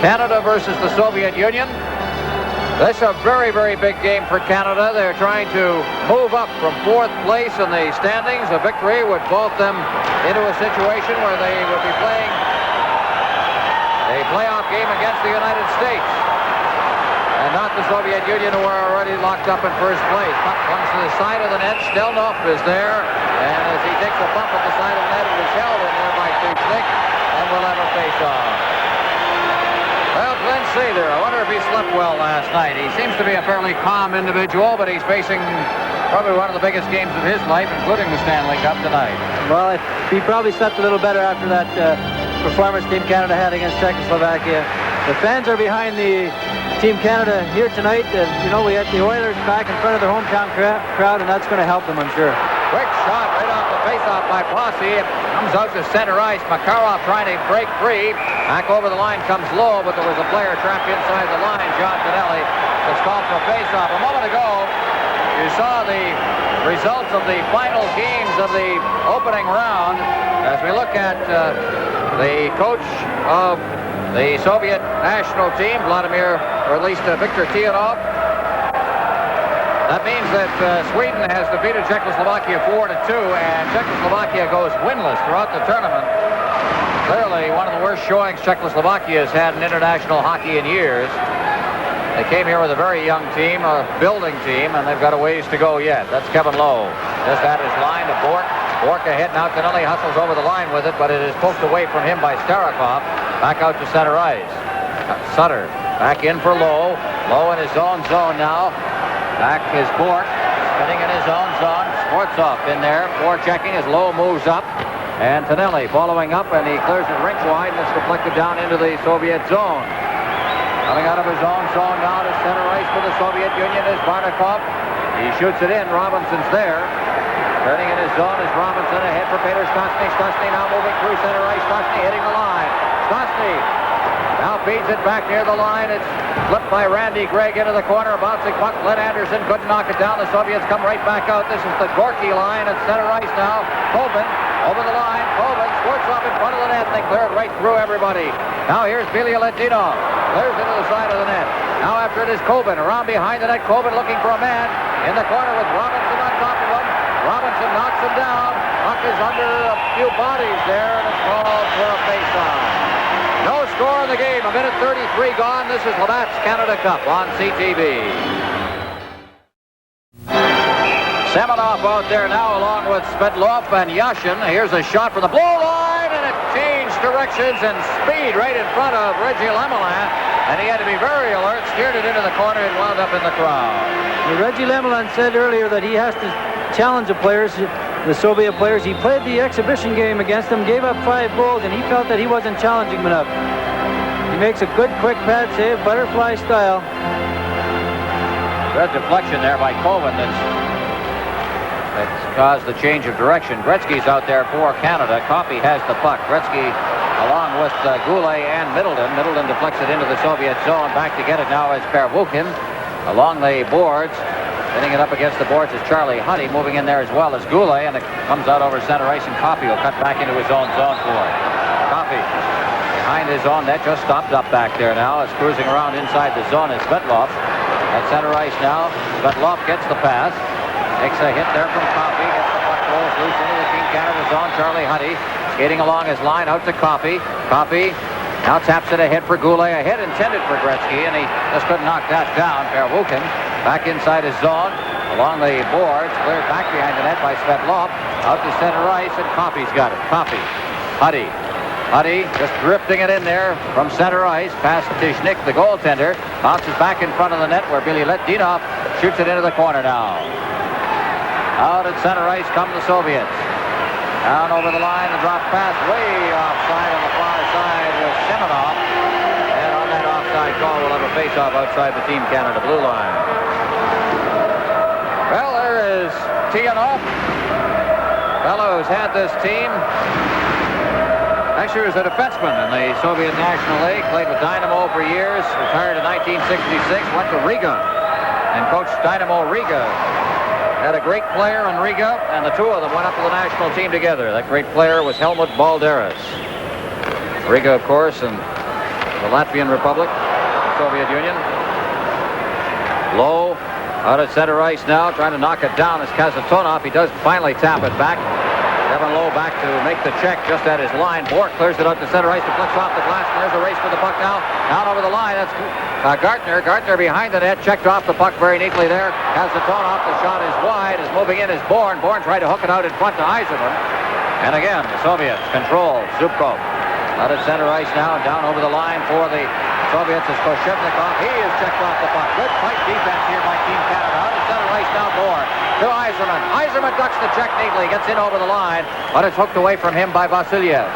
Canada versus the Soviet Union. This is a very, very big game for Canada. They're trying to move up from 4th place in the standings. A victory would vault them into a situation where they would be playing a playoff game against the United States. And not the Soviet Union, who are already locked up in 1st place. Puck comes to the side of the net. Stelnov is there. And as he takes a bump at the side of the net, it is held in there by Tuchnik. And we'll have a face-off. Well, Glenn Sather, I wonder if he slept well last night. He seems to be a fairly calm individual, but he's facing probably one of the biggest games of his life, including the Stanley Cup tonight. Well, he probably slept a little better after that performance Team Canada had against Czechoslovakia. The fans are behind the Team Canada here tonight. You know, we had the Oilers back in front of their hometown crowd, and that's going to help them, I'm sure. Quick shot right off the faceoff by Bossy. It comes out to center ice. Makarov trying to break free. Back over the line comes Lowe, but there was a player trapped inside the line. John Tonelli was called for a faceoff. A moment ago, you saw the results of the final games of the opening round. As we look at the coach of the Soviet national team, Vladimir, or at least Viktor Tiyanov. That means that Sweden has defeated Czechoslovakia 4-2, and Czechoslovakia goes winless throughout the tournament. Clearly one of the worst showings Czechoslovakia has had in international hockey in years. They came here with a very young team, a building team, and they've got a ways to go yet. That's Kevin Lowe. Just had his line to Bork. Bork ahead, now Tonelli hustles over the line with it, but it is poked away from him by Starikov. Back out to center ice. Sutter back in for Lowe. Lowe in his own zone now. Back is Bork, sitting in his own zone. Skvortsov in there, forechecking as Lowe moves up. And Tonelli following up, and he clears it rink wide, and it's deflected down into the Soviet zone. Coming out of his own zone now to center ice for the Soviet Union is Barnikov. He shoots it in. Robinson's there. Turning in his zone is Robinson ahead for Peter Stastny. Stastny now moving through center ice. Stastny hitting the line. Stastny now feeds it back near the line. It's flipped by Randy Gregg into the corner. Bouncing puck. Glenn Anderson couldn't knock it down. The Soviets come right back out. This is the Gorky line at center ice now. Colvin over the line. Colvin squirts off in front of the net. They clear it right through everybody. Now here's Vilya Ledinov. Clears into the side of the net. Now after it is Colvin. Around behind the net. Colvin looking for a man. In the corner with Robinson on top of him. Robinson knocks him down. Puck is under a few bodies there, and it's called for a face-off. No score in the game. 1:33 gone. This is Labatt's Canada Cup on CTV. Semenov out there now along with Svetlov and Yashin. Here's a shot from the blue line, and it changed directions and speed right in front of Reggie Lemelin. And he had to be very alert, steered it into the corner, and wound up in the crowd. Reggie Lemelin said earlier that he has to challenge the players, the Soviet players. He played the exhibition game against them, gave up 5 goals, and he felt that he wasn't challenging them enough. He makes a good quick pad save, butterfly style. Good deflection there by Colvin that's caused the change of direction. Gretzky's out there for Canada. Coffey has the puck. Gretzky along with Goulet and Middleton. Middleton deflects it into the Soviet zone. Back to get it now is Pervukin along the boards. Hitting it up against the boards is Charlie Huddy, moving in there as well as Goulet, and it comes out over center ice, and Coffey will cut back into his own zone for it. Coffey behind his own net, just stopped up back there now. It's cruising around inside the zone is Svetlov. At center ice now, Svetlov gets the pass. Takes a hit there from Coffey. Gets the puck, rolls loose into the Team Canada zone. Charlie Huddy skating along his line out to Coffey. Coffey now taps it ahead for Goulet. A hit intended for Gretzky, and he just couldn't knock that down. Pervukin back inside his zone. Along the boards, cleared back behind the net by Svetlov. Out to center ice, and Coffey's got it. Coffey. Huddy. Huddy just drifting it in there from center ice. Past Tishnik, the goaltender. Bounces back in front of the net where Billy Letdinov shoots it into the corner now. Out at center ice come the Soviets. Down over the line, the drop pass way offside on the far side with Semenov. And on that offside call, we'll have a face-off outside the Team Canada blue line. Well, there is Tiyanov. Fellow who's had this team. Actually, was a defenseman in the Soviet National League. Played with Dynamo for years. Retired in 1966. Went to Riga and coached Dynamo Riga. Had a great player in Riga, and the two of them went up to the national team together. That great player was Helmut Balderas. Riga, of course, and the Latvian Republic, Soviet Union. Low out at center ice now, trying to knock it down is Kazatonov. He does finally tap it back. Kevin Lowe back to make the check just at his line. Bork clears it out to center ice, deflects off the glass, and there's a race for the puck now. Down over the line, that's Gartner. Gartner behind the net, checked off the puck very neatly there. Kazatonov, the shot is wide, is moving in is Bourne. Bourne tried to hook it out in front to Eiserman. And again, the Soviets control Zubkov. Out at center ice now, down over the line for the Soviets is Koshevnikov. He is checked off the puck. Good fight defense here by Team Canada. Out at center ice now, Bourne to Eiserman. Eiserman ducks the check neatly, gets in over the line, but it's hooked away from him by Vasilyev.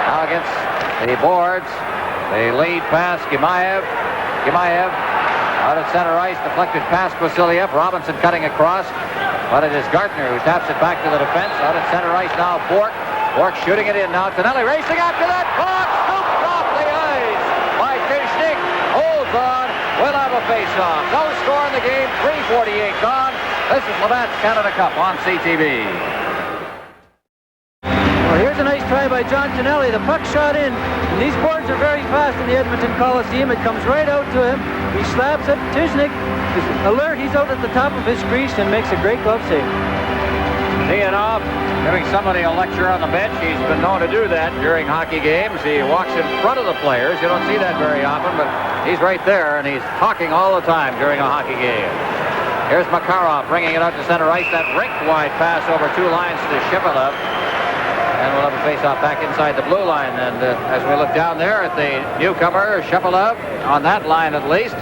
Now against the boards, the lead pass, Gimaev. Gimaev out at center ice, deflected past Vasilyev. Robinson cutting across, but it is Gartner who taps it back to the defense. Out at center ice now, Bork. Bork shooting it in now. Tonelli racing after that. Puck scooped off the ice by Tishnik. Holds on. We'll have a face-off. No score in the game. 3:48 gone. This is Labatt's Canada Cup on CTV. Well, here's a nice try by John Tonelli. The puck shot in. And these boards are very fast in the Edmonton Coliseum. It comes right out to him. He slaps it. Tishnik is alert. He's out at the top of his crease and makes a great glove save. Teeing off, giving somebody a lecture on the bench. He's been known to do that during hockey games. He walks in front of the players. You don't see that very often, but he's right there, and he's talking all the time during a hockey game. Here's Makarov bringing it out to center ice. That rink-wide pass over two lines to Shipalev. And we'll have a face-off back inside the blue line. And as we look down there at the newcomer, Shipalev, on that line at least.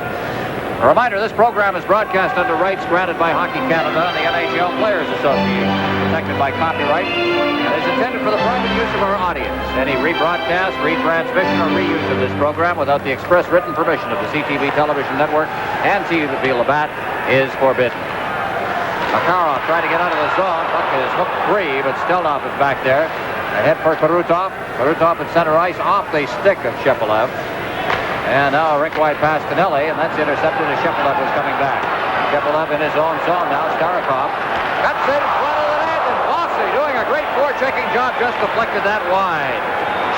A reminder, this program is broadcast under rights granted by Hockey Canada and the NHL Players Association, protected by copyright, and is intended for the private use of our audience. Any rebroadcast, retransmission, or reuse of this program without the express written permission of the CTV Television Network and CTV Labatt is forbidden. Makarov trying to get out of the zone. Puck is hooked free, but Stelnov is back there. Ahead for Karutov. Karutov at center ice off the stick of Shepelev. And now a rink-wide pass to Tonelli, and that's intercepted as Shepelev was coming back. Shepelev in his own zone now. Starikov cuts in front of the net, and Bossy doing a great forechecking job, just deflected that wide.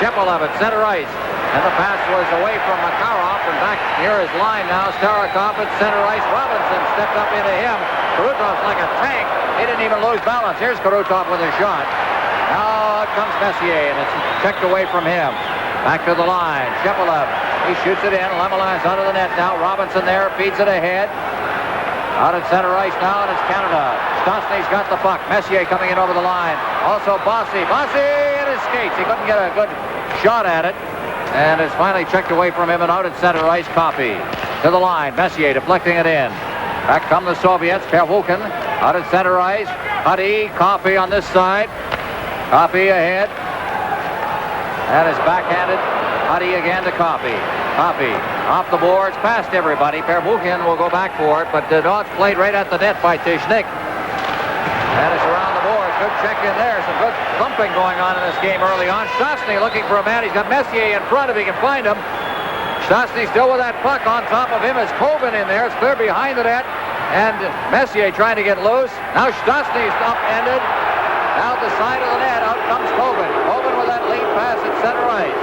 Shepelev at center ice, and the pass was away from Makarov, and back near his line now. Starikov at center ice. Robinson stepped up into him. Karutov's like a tank. He didn't even lose balance. Here's Karutov with a shot. Now out comes Messier, and it's checked away from him. Back to the line. Shepelev. He shoots it in. Lemeline's out of the net now. Robinson there. Feeds it ahead. Out at center ice now, and it's Canada. Stastny's got the puck. Messier coming in over the line. Also Bossy. Bossy in his skates. He couldn't get a good shot at it. And it's finally checked away from him, and out at center ice, Coffey. To the line. Messier deflecting it in. Back come the Soviets. Pervukin out at center ice. Huddy. Coffey on this side. Coffey ahead. That is backhanded. Huddy again to Coffey. Coffey off the boards, past everybody. Pervukin will go back for it, but the Dodge played right at the net by Tishnik. That is around the boards. Good check in there. Some good thumping going on in this game early on. Stastny looking for a man. He's got Messier in front if he can find him. Stastny still with that puck. On top of him is Coben in there. It's clear behind the net. And Messier trying to get loose. Now Stastny's upended. Out the side of the net. Out comes Coben. Coben with that lead pass at center ice.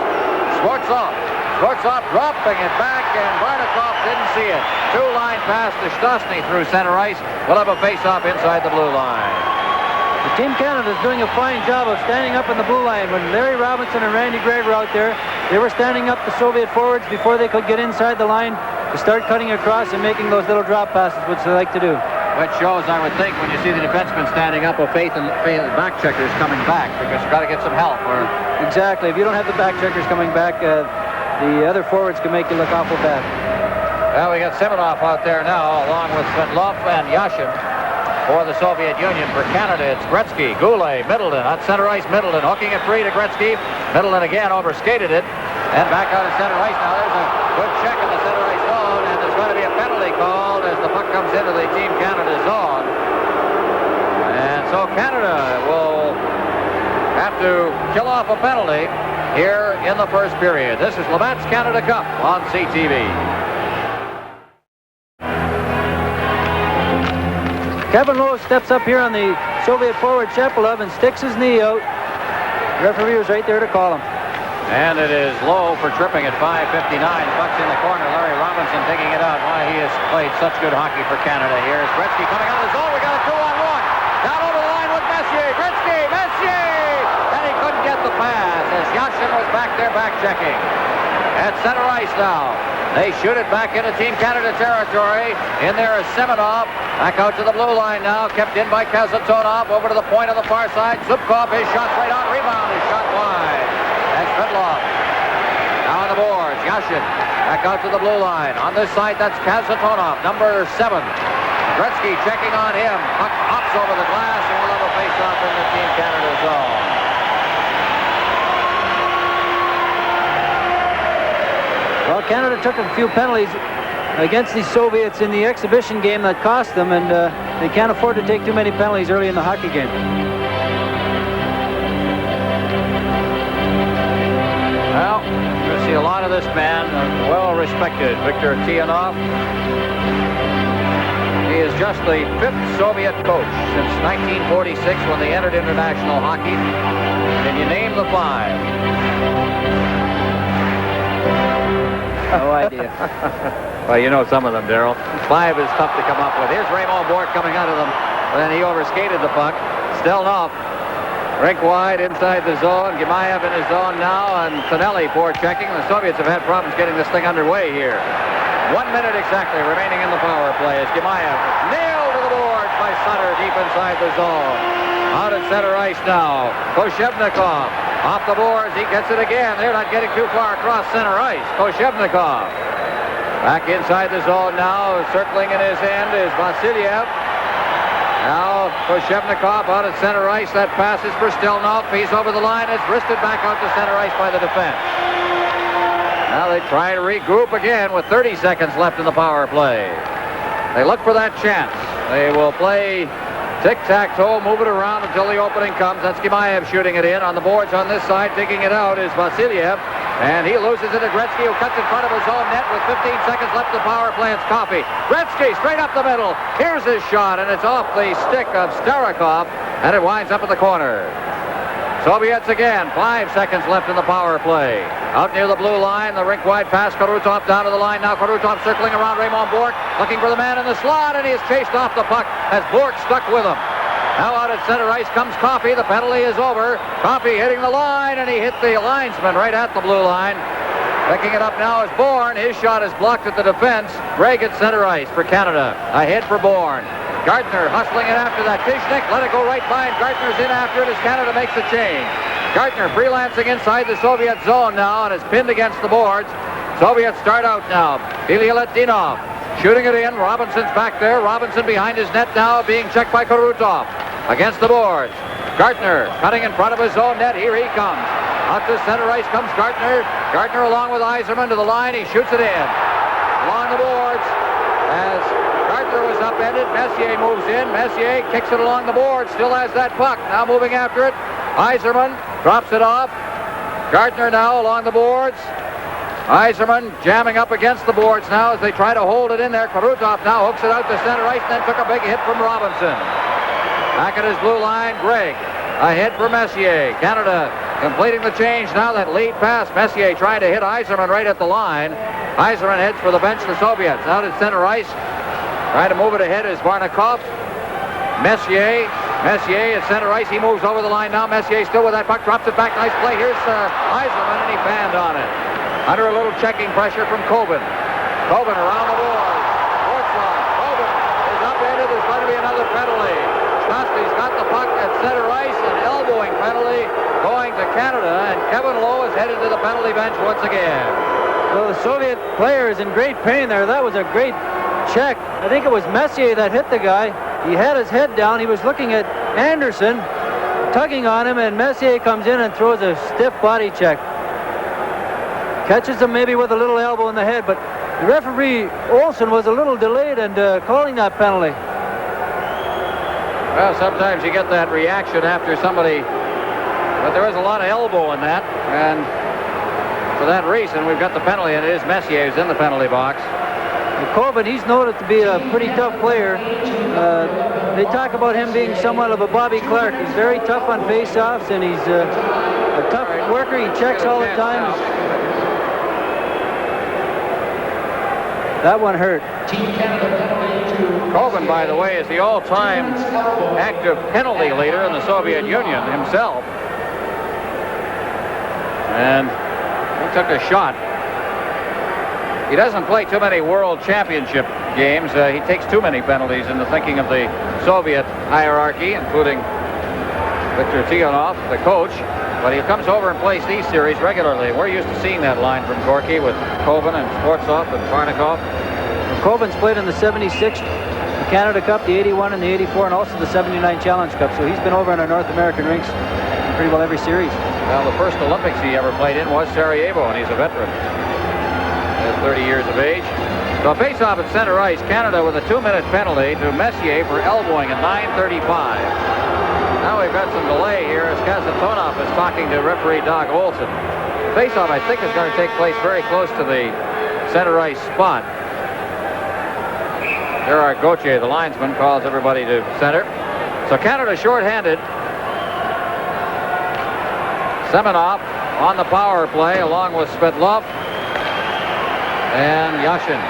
Schwartzov dropping it back, and Barnikov didn't see it. Two-line pass to Stastny through center ice. We'll have a face-off inside the blue line. The Team Canada is doing a fine job of standing up in the blue line. When Larry Robinson and Randy Gray were out there, they were standing up the Soviet forwards before they could get inside the line to start cutting across and making those little drop passes, which they like to do. Which shows, I would think, when you see the defenseman standing up, a faith in the back checkers coming back, because you've got to get some help. Exactly. If you don't have the back checkers coming back, the other forwards can make you look awful bad. Well, we got Simonov out there now, along with Svendlov and Yashin. For the Soviet Union, for Canada, it's Gretzky, Goulet, Middleton, at center ice, Middleton, hooking it free to Gretzky. Middleton again overskated it, and back out of center ice. Now there's a good check in the center ice zone, and there's going to be a penalty called as the puck comes into the Team Canada zone. And so Canada will have to kill off a penalty here in the first period. This is Labatt's Canada Cup on CTV. Kevin Lowe steps up here on the Soviet forward Shepelev and sticks his knee out. The referee was right there to call him. And it is low for tripping at 5:59. Puck's in the corner. Larry Robinson taking it out. Why, he has played such good hockey for Canada. Here's Gretzky coming out of the zone. We got a 2-on-1. Down over the line with Messier. Gretzky, Messier! And he couldn't get the pass as Yashin was back there back checking. At center ice now. They shoot it back into Team Canada territory. In there is Semenov. Back out to the blue line now. Kept in by Kazatonov. Over to the point on the far side. Zubkov, his shot's right on. Rebound, his shot wide. That's Fedlov. Now on the boards. Yashin. Back out to the blue line. On this side, that's Kazatonov, number 7. Gretzky checking on him. Puck hops over the glass, and we'll have a face-off in the Team Canada zone. Well, Canada took a few penalties against the Soviets in the exhibition game that cost them, and they can't afford to take too many penalties early in the hockey game. Well, you're going to see a lot of this man, well-respected Viktor Tiyanov. He is just the 5th Soviet coach since 1946 when they entered international hockey. Can you name the 5? No idea. Well, you know some of them, Darryl. 5 is tough to come up with. Here's Raymond Bourque coming out of them. Then he overskated the puck. Stelnov, rink wide inside the zone. Gemayev in his zone now, and Tonelli checking. The Soviets have had problems getting this thing underway here. 1 minute exactly remaining in the power play as Gemayev nailed to the boards by Sutter deep inside the zone. Out at center ice now. Koshevnikov off the boards. He gets it again. They're not getting too far across center ice. Koshevnikov back inside the zone now. Circling in his end is Vasilyev. Now Koshevnikov out at center ice. That pass is for Stelnov. He's over the line. It's wristed back out to center ice by the defense. Now they try to regroup again with 30 seconds left in the power play. They look for that chance. They will play tic-tac-toe, move it around until the opening comes. That's Gemayev shooting it in. On the boards on this side, taking it out is Vasilyev. And he loses it to Gretzky, who cuts in front of his own net with 15 seconds left in the power play. It's Coffey. Gretzky straight up the middle. Here's his shot, and it's off the stick of Starikov, and it winds up in the corner. Soviets again, 5 seconds left in the power play. Out near the blue line, the rink-wide pass. Karutov down to the line. Now Karutov circling around Raymond Bourque, looking for the man in the slot, and he is chased off the puck as Bourque stuck with him. Now out at center ice comes Coffey. The penalty is over. Coffey hitting the line, and he hit the linesman right at the blue line. Picking it up now is Bourne. His shot is blocked at the defense. Gregg at center ice for Canada. Ahead for Bourne. Gardner hustling it after that. Kishnik let it go right by, and Gardner's in after it as Canada makes a change. Gardner freelancing inside the Soviet zone now and is pinned against the boards. Soviets start out now. Ilya-Ledinov shooting it in. Robinson's back there. Robinson behind his net now, being checked by Karutov. Against the boards. Gardner cutting in front of his own net. Here he comes. Out to center ice comes Gardner. Gardner along with Yzerman to the line. He shoots it in. Along the boards as Gardner was upended. Messier moves in. Messier kicks it along the board. Still has that puck. Now moving after it. Yzerman drops it off. Gardner now along the boards. Yzerman jamming up against the boards now as they try to hold it in there. Karutov now hooks it out to center ice and then took a big hit from Robinson. Back at his blue line, Gregg. Ahead for Messier. Canada completing the change now. That lead pass. Messier trying to hit Yzerman right at the line. Yzerman heads for the bench. The Soviets out at center ice. Trying to move it ahead is Varnikov. Messier at center ice. He moves over the line now. Messier still with that puck. Drops it back. Nice play. Here's Yzerman, and he banned on it. Under a little checking pressure from Coben. Coben around the board. Portzline. Coben is upended. There's going to be another penalty. Shosky's got the puck at center ice. An elbowing penalty going to Canada. And Kevin Lowe is headed to the penalty bench once again. Well, the Soviet player is in great pain there. That was a great check. I think it was Messier that hit the guy. He had his head down. He was looking at Anderson, tugging on him, and Messier comes in and throws a stiff body check. Catches him maybe with a little elbow in the head, but the referee, Olsen, was a little delayed in calling that penalty. Well, sometimes you get that reaction after somebody, but there was a lot of elbow in that, and for that reason, we've got the penalty, and it is Messier who's in the penalty box. Coben, he's noted to be a pretty tough player. They talk about him being somewhat of a Bobby Clark. He's very tough on face-offs, and he's A tough worker. He checks all the time. That one hurt. Coben, by the way, is the all-time active penalty leader in the Soviet Union himself. And he took a shot. He doesn't play too many World Championship games. He takes too many penalties in the thinking of the Soviet hierarchy, including Viktor Tikhonov, the coach. But he comes over and plays these series regularly. We're used to seeing that line from Gorky with Coben and Sportsov and Varnikov. Coben's played in the 76 Canada Cup, the 81 and the 84, and also the 79 Challenge Cup. So he's been over in our North American rinks in pretty well every series. Well, the first Olympics he ever played in was Sarajevo, and he's a veteran. He's 30 years of age. So face-off at center ice, Canada with a 2-minute penalty to Messier for elbowing at 9:35. Now we've got some delay here as Kazatonov is talking to referee Doug Olson. Face-off, I think, is going to take place very close to the center ice spot. Gerard Gauthier, the linesman, calls everybody to center. So Canada shorthanded. Semenov on the power play along with Svetlov and Yashin.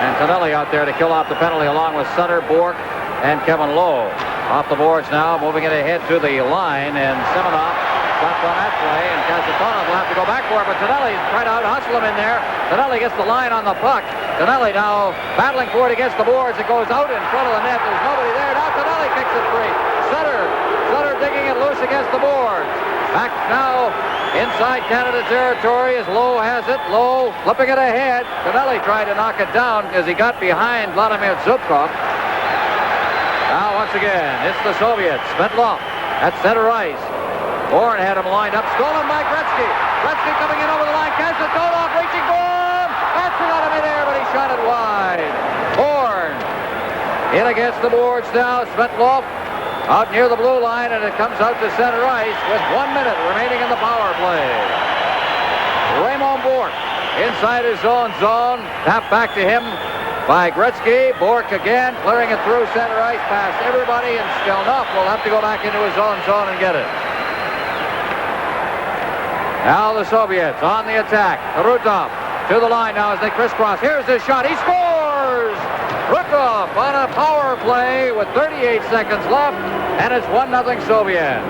And Tonelli out there to kill off the penalty along with Sutter, Bork, and Kevin Lowe. Off the boards now, moving it ahead to the line, and Semenov stopped on that play, and Kazatonov will have to go back for it, but Tonelli tried to hustle him in there. Tonelli gets the line on the puck. Tonelli now battling for it against the boards. It goes out in front of the net. There's nobody there. Now Tonelli kicks it free. Sutter digging it loose against the boards. Back now inside Canada territory as Lowe has it. Lowe flipping it ahead. Tonelli tried to knock it down as he got behind Vladimir Zubkov. Now once again, it's the Soviets. Svetlov at center ice. Bourne had him lined up. Stolen by Gretzky. Gretzky coming in over the line. Kazatonov reaching for him. That's it out of midair, but he shot it wide. Bourne in against the boards now. Svetlov out near the blue line, and it comes out to center ice with 1 minute remaining in the power play. Raymond Bourque inside his own zone. Tapped back to him by Gretzky. Bourque again clearing it through center ice past everybody, and Stelnoff will have to go back into his own zone and get it. Now the Soviets on the attack. Krutov to the line now as they crisscross. Here's his shot. He scores! Krutov on a power play with 38 seconds left, and it's 1-0 Soviets.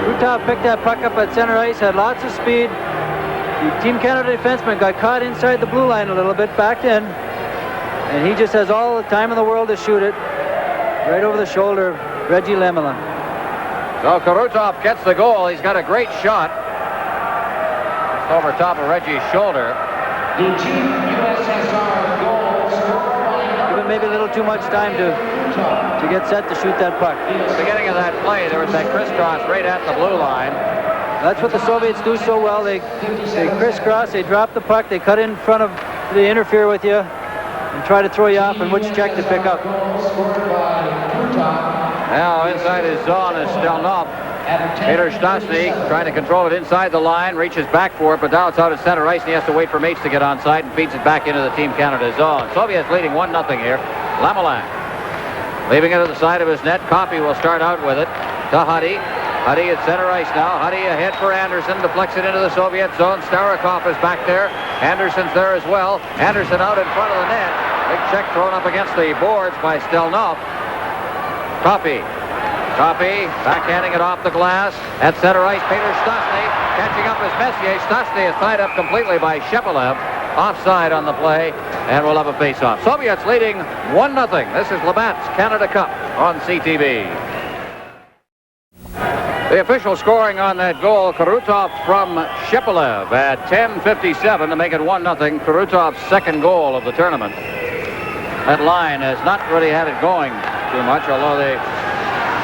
Krutov picked that puck up at center ice, had lots of speed. The Team Canada defenseman got caught inside the blue line a little bit, backed in, and he just has all the time in the world to shoot it right over the shoulder of Reggie Lemelin. So Krutov gets the goal. He's got a great shot. It's over top of Reggie's shoulder. The Team USSR goal scored by Given maybe a little too much time to get set to shoot that puck. At the beginning of that play, there was that crisscross right at the blue line. That's what the Soviets do so well. They crisscross, they drop the puck, they cut in front of, they interfere with you and try to throw you off and which check to pick up. Now inside his zone is Stelnoff. Peter Stastny trying to control it inside the line, reaches back for it, but now it's out at center ice and he has to wait for Mates to get on side and feeds it back into the Team Canada zone. Soviets leading 1-0 here. Lemelin leaving it at the side of his net. Coffey will start out with it to Huddy. Huddy at center ice now. Huddy ahead for Anderson. Deflects it into the Soviet zone. Starikov is back there. Anderson's there as well. Anderson out in front of the net. Big check thrown up against the boards by Stelnoff. Coffey backhanding it off the glass. At center ice, Peter Stastny catching up as Messier. Stastny is tied up completely by Shepelev. Offside on the play, and we'll have a face-off. Soviets leading 1-0. This is Labatt's Canada Cup on CTV. The official scoring on that goal, Krutov from Shepelev at 10:57 to make it 1-0. Krutov's second goal of the tournament. That line has not really had it going too much, although they've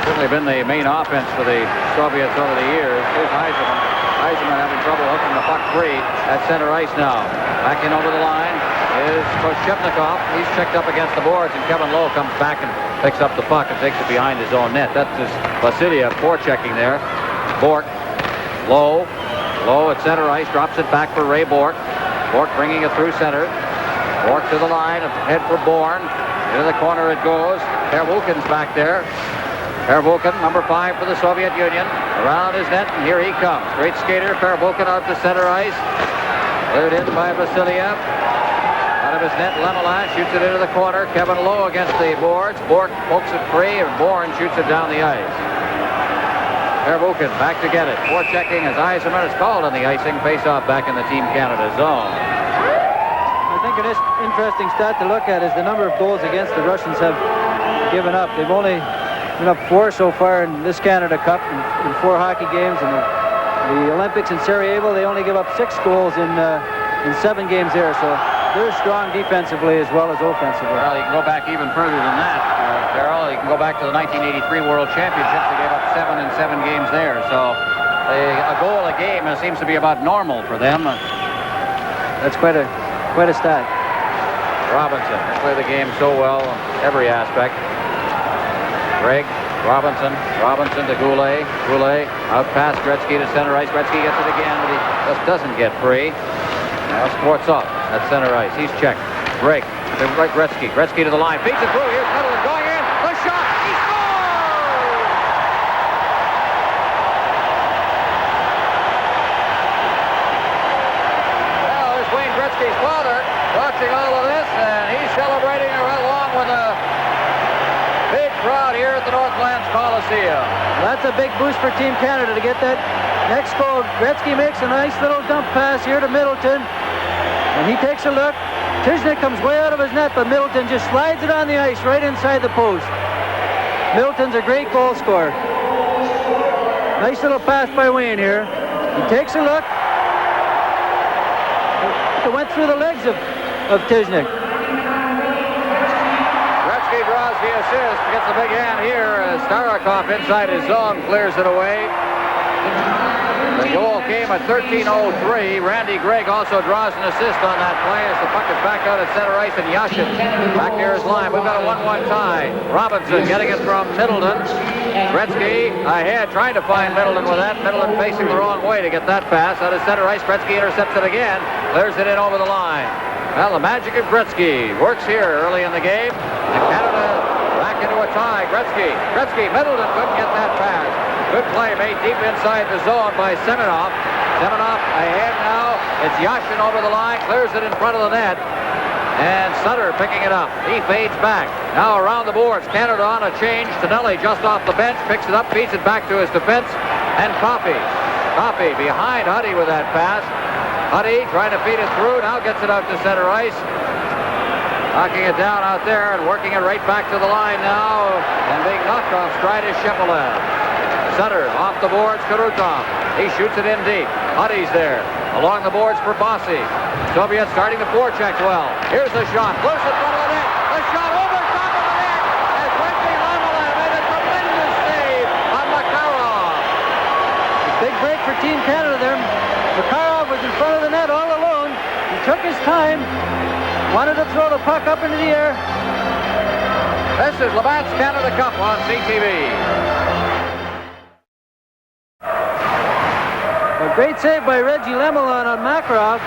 certainly been the main offense for the Soviets over the years. Here's Eisenman. Eisenman having trouble hooking the puck free at center ice now. Back in over the line is Koshevnikov. He's checked up against the boards, and Kevin Lowe comes back and picks up the puck and takes it behind his own net. That's just Vasiliev forechecking there. Bork. Lowe at center ice, drops it back for Ray Bork. Bork bringing it through center. Bork to the line, head for Bourne. Into the corner it goes. Pervukin's back there. Pervukin, number 5 for the Soviet Union. Around his net, and here he comes. Great skater, Perbukin out to center ice. Cleared in by Vasiliev. Out of his net, Lemelin shoots it into the corner. Kevin Lowe against the boards. Bork pokes it free, and Bourne shoots it down the ice. Perbukin back to get it. Forechecking as Eisenman is called on the icing. Face-off back in the Team Canada zone. I think an interesting stat to look at is the number of goals against the Russians have given up. They've only been up 4 so far in this Canada Cup in 4 hockey games. And the Olympics in Sarajevo, they only give up 6 goals in 7 games there. So they're strong defensively as well as offensively. Well, you can go back even further than that, Darrell. You can go back to the 1983 World Championships. They gave up 7 in 7 games there. So a goal a game seems to be about normal for them. That's quite a stat. Robinson, they play the game so well, every aspect. Gregg, Robinson to Goulet. Goulet out past Gretzky to center ice. Gretzky gets it again, but he just doesn't get free. Now Sports up at center ice. He's checked. Gregg to Gretzky. Gretzky to the line. Feeds it through. Here's Middleton going in. The shot. He scores! Well, there's Wayne Gretzky's father watching all of this, and he's celebrating along with a big crowd here at the Northlands Coliseum. That's a big boost for Team Canada to get that next goal. Gretzky makes a nice little dump pass here to Middleton, and he takes a look. Tiznik comes way out of his net, but Middleton just slides it on the ice right inside the post. Middleton's a great goal scorer. Nice little pass by Wayne here. He takes a look. It went through the legs of Tiznik. Gretzky draws the assist, gets the big hand here. Starikov inside his zone clears it away. The goal came at 13:03. Randy Gregg also draws an assist on that play as the puck is back out at center ice, and Yashin back near his line. We've got a 1-1 tie. Robinson getting it from Middleton. Gretzky ahead, trying to find Middleton with that. Middleton facing the wrong way to get that pass out of center ice. Gretzky intercepts it again, clears it in over the line. Well, the magic of Gretzky works here early in the game. And Canada back into a tie. Gretzky, Middleton couldn't get that pass. Good play made deep inside the zone by Semenov. Semenov ahead now. It's Yashin over the line, clears it in front of the net. And Sutter picking it up. He fades back. Now around the boards. Canada on a change. Tonelli just off the bench, picks it up, feeds it back to his defense. And Coffey behind Huddy with that pass. Huddy trying to feed it through. Now gets it out to center ice. Knocking it down out there and working it right back to the line now. And being knocked off stride is Shepelev. Sutter off the boards, Karutov. He shoots it in deep. Huddy's there. Along the boards for Bossy. Soviet starting to forecheck well. Here's the shot. Loose in front of the net. The shot over top of the net. As Wesley Lemelin made a tremendous save on Makarov. Big break for Team Canada there. Makarov was in front of the net all alone. He took his time. Wanted to throw the puck up into the air. This is Labatt's Canada Cup on CTV. A great save by Reggie Lemelin on Makarov,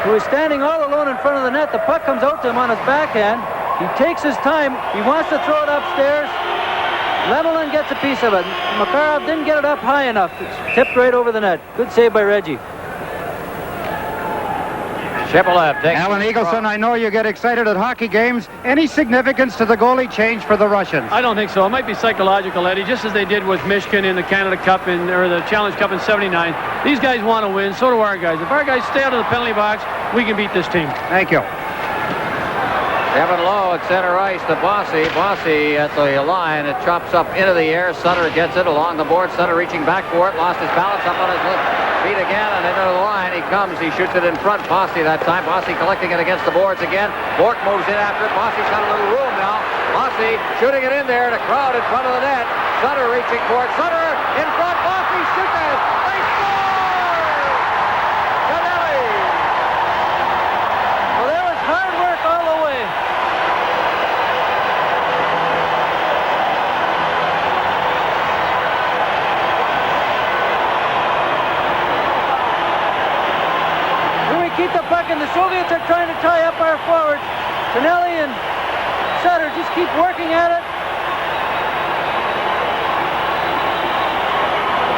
who is standing all alone in front of the net. The puck comes out to him on his backhand. He takes his time. He wants to throw it upstairs. Lemelin gets a piece of it. Makarov didn't get it up high enough. It's tipped right over the net. Good save by Reggie. Shepelev takes Alan Eagleson, I know you get excited at hockey games. Any significance to the goalie change for the Russians? I don't think so. It might be psychological, Eddie, just as they did with Michigan in the Canada Cup or the Challenge Cup in '79. These guys want to win, so do our guys. If our guys stay out of the penalty box, we can beat this team. Thank you. Kevin Lowe at center ice to Bossy. Bossy at the line. It chops up into the air. Sutter gets it along the board. Sutter reaching back for it. Lost his balance up on his feet again and into the line. He comes. He shoots it in front. Bossy that time. Bossy collecting it against the boards again. Bork moves in after it. Bossy's got a little room now. Bossy shooting it in there. The crowd in front of the net. Sutter reaching for it. Sutter in front. Bossy shoots it. They score! Tonelli! Well, there was hard work all the way. Keep the puck, and the Soviets are trying to tie up our forwards. Tonelli and Sutter just keep working at it.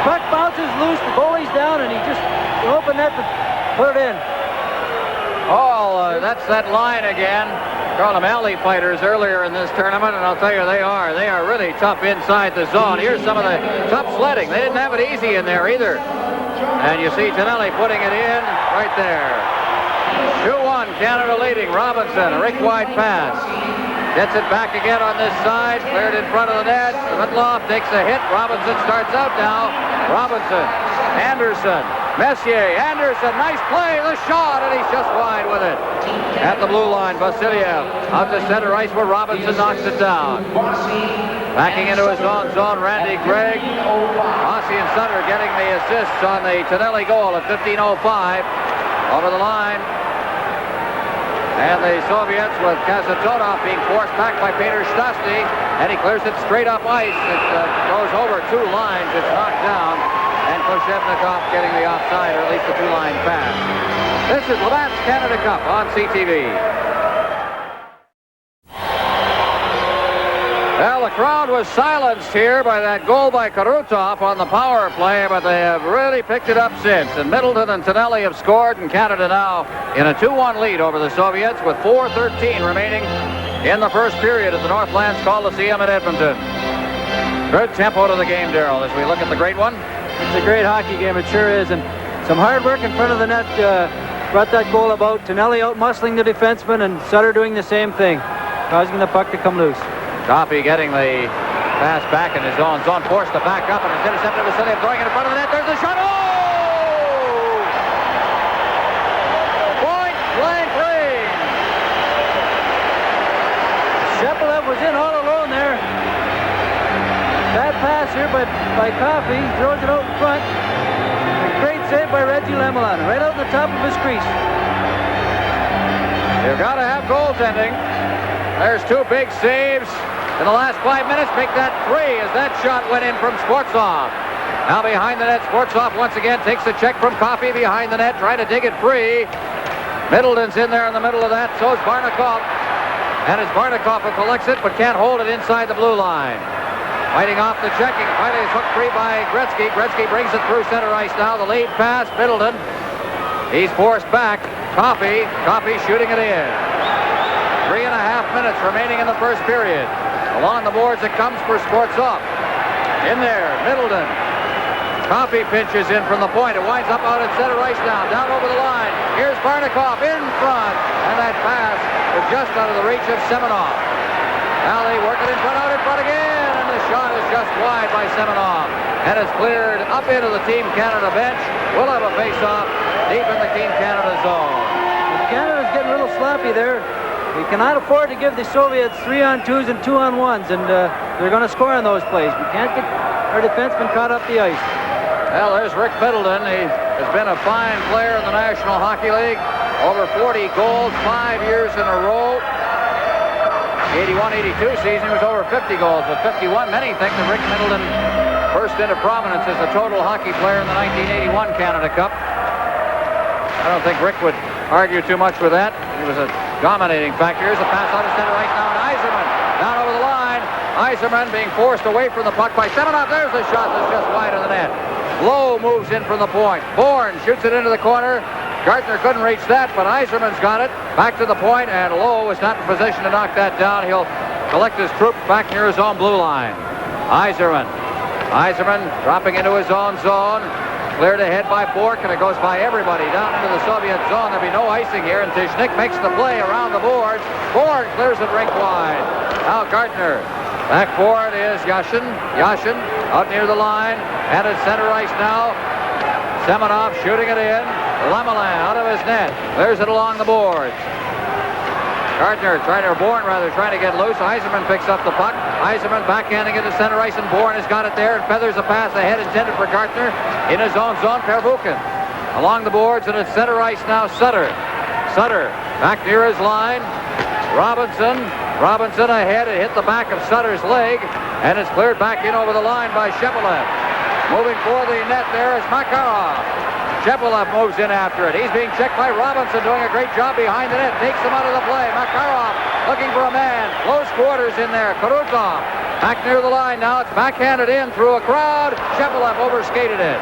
Puck bounces bounces loose, the goalie's down, and he just opened that to put it in. Oh, that's that line again. Called them alley fighters earlier in this tournament, and I'll tell you, they are really tough inside the zone. Here's some of the tough sledding. They didn't have it easy in there either. And you see Tonelli putting it in right there. 2-1, Canada leading. Robinson, a Rick wide pass. Gets it back again on this side. Cleared in front of the net. Smitloff takes a hit. Robinson starts out now. Robinson, Anderson, Messier, Anderson, nice play, the shot, and he's just wide with it. At the blue line, Vasiliev out to center ice where Robinson knocks it down. Backing into his own zone, Randy Gregg. Rossi and Sutter getting the assists on the Tonelli goal at 15:05. Over the line. And the Soviets with Kazatonov being forced back by Peter Stastny, and he clears it straight up ice. It goes over 2 lines. It's knocked down. And Koshevnikov getting the offside, or at least the 2-line pass. This is Labatt's Canada Cup on CTV. Well, the crowd was silenced here by that goal by Karutov on the power play, but they have really picked it up since. And Middleton and Tonelli have scored, and Canada now in a 2-1 lead over the Soviets with 4:13 remaining in the first period at the Northlands Coliseum in Edmonton. Good tempo to the game, Darryl, as we look at the great one. It's a great hockey game, it sure is, and some hard work in front of the net brought that goal about. Tonelli out muscling the defenseman, and Sutter doing the same thing, causing the puck to come loose. Coffey getting the pass back in his own zone, forced to back up, and it's intercepted. Vasiliev throwing it in front of the net. There's the shot. Oh! Point blank range. Shepelev was in all alone there. Bad pass here by Coffey. Throws it out in front. A great save by Reggie Lemelin, right out on the top of his crease. You've got to have goaltending. There's 2 big saves in the last 5 minutes. Make that 3 as that shot went in from Sportsov. Now behind the net, Sportsov once again takes a check from Coffey behind the net, trying to dig it free. Middleton's in there in the middle of that, so is Barnikov. And it's Barnikov who collects it, but can't hold it inside the blue line. Fighting off the checking. Finally, it's hooked free by Gretzky. Gretzky brings it through center ice now. The lead pass, Middleton. He's forced back. Coffey shooting it in. 3.5 minutes remaining in the first period. Along the boards it comes for Sportsov. In there, Middleton. Coffey pinches in from the point. It winds up out at center ice now. Down over the line. Here's Barnikov in front. And that pass was just out of the reach of Semenov. Alley working in front, out in front again. And the shot is just wide by Semenov. And it's cleared up into the Team Canada bench. We'll have a face-off deep in the Team Canada zone. Canada's getting a little sloppy there. We cannot afford to give the Soviets 3-on-2s and 2-on-1s, and they're going to score on those plays. We can't get our defensemen caught up the ice. Well, there's Rick Middleton. He has been a fine player in the National Hockey League. Over 40 goals, 5 years in a row. 81-82 season, he was over 50 goals with 51. Many think that Rick Middleton burst into prominence as a total hockey player in the 1981 Canada Cup. I don't think Rick would argue too much with that. He was a dominating factor. Here's a pass out of center right now, and Yzerman down over the line. Yzerman being forced away from the puck by Semenov. There's the shot that's just wide of the net. Lowe moves in from the point. Bourne shoots it into the corner. Gardner couldn't reach that, but Yzerman's got it. Back to the point, and Lowe is not in position to knock that down. He'll collect his troops back near his own blue line. Yzerman dropping into his own zone. Cleared ahead by Bork, and it goes by everybody down into the Soviet zone. There'll be no icing here, and Tishnik makes the play around the boards. Bork clears it rink wide. Now Gardner. Back forward is Yashin. Yashin out near the line, and at center ice now. Semenov shooting it in. Lemelin out of his net. Clears it along the boards. Bourne trying to get loose. Yzerman picks up the puck. Yzerman backhanding it to center ice, and Bourne has got it there and feathers a pass ahead intended for Gardner. In his own zone, Pervukin. Along the boards, and at center ice now, Sutter back near his line. Robinson ahead. It hit the back of Sutter's leg, and it's cleared back in over the line by Shepelev. Moving for the net there is Makarov. Shepelev moves in after it. He's being checked by Robinson, doing a great job behind the net. Takes him out of the play. Makarov looking for a man. Close quarters in there. Karutov back near the line now. It's backhanded in through a crowd. Shepelev overskated it.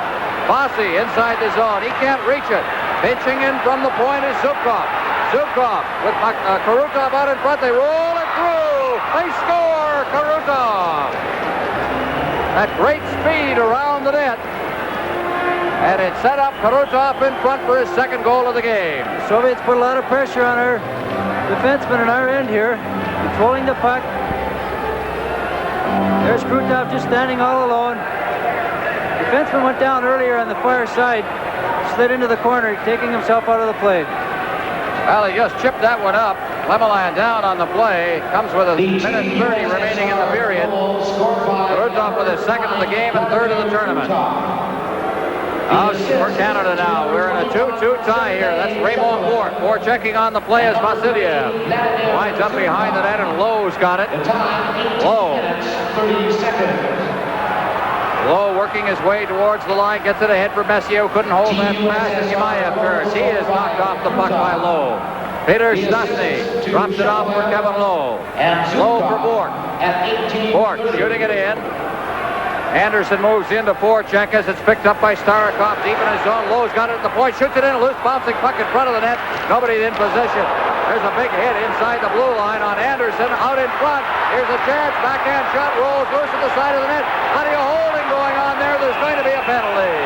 Bossy inside the zone. He can't reach it. Pitching in from the point is Zubkov. Zubkov with Karutov out in front. They roll it through. They score. Karutov. At great speed around the net. And it set up Karutov in front for his second goal of the game. The Soviets put a lot of pressure on our defenseman on our end here, controlling the puck. There's Krutov just standing all alone. The defenseman went down earlier on the far side, slid into the corner, taking himself out of the play. Well, he just chipped that one up. Lemelin down on the play. Comes with a minute 30 remaining in the period. Karutov with his second of the game and third of the tournament. Out for Canada now. We're in a 2-2 tie here. That's Raymond Bourque. Bourque checking on the play as Vasiliev. Winds up behind the net and Lowe's got it. Lowe. Lowe working his way towards the line. Gets it ahead for Messier, who couldn't hold that pass as Yamaev turns. He is knocked off the puck by Lowe. Peter Stastny drops it off for Kevin Lowe. Lowe for Bourque. Bourque shooting it in. Anderson moves into forecheck as it's picked up by Starikov deep in his zone. Lowe's got it at the point, shoots it in, a loose bouncing puck in front of the net. Nobody in position. There's a big hit inside the blue line on Anderson, out in front. Here's a chance, backhand shot, rolls loose at the side of the net. Plenty of holding going on there. There's going to be a penalty.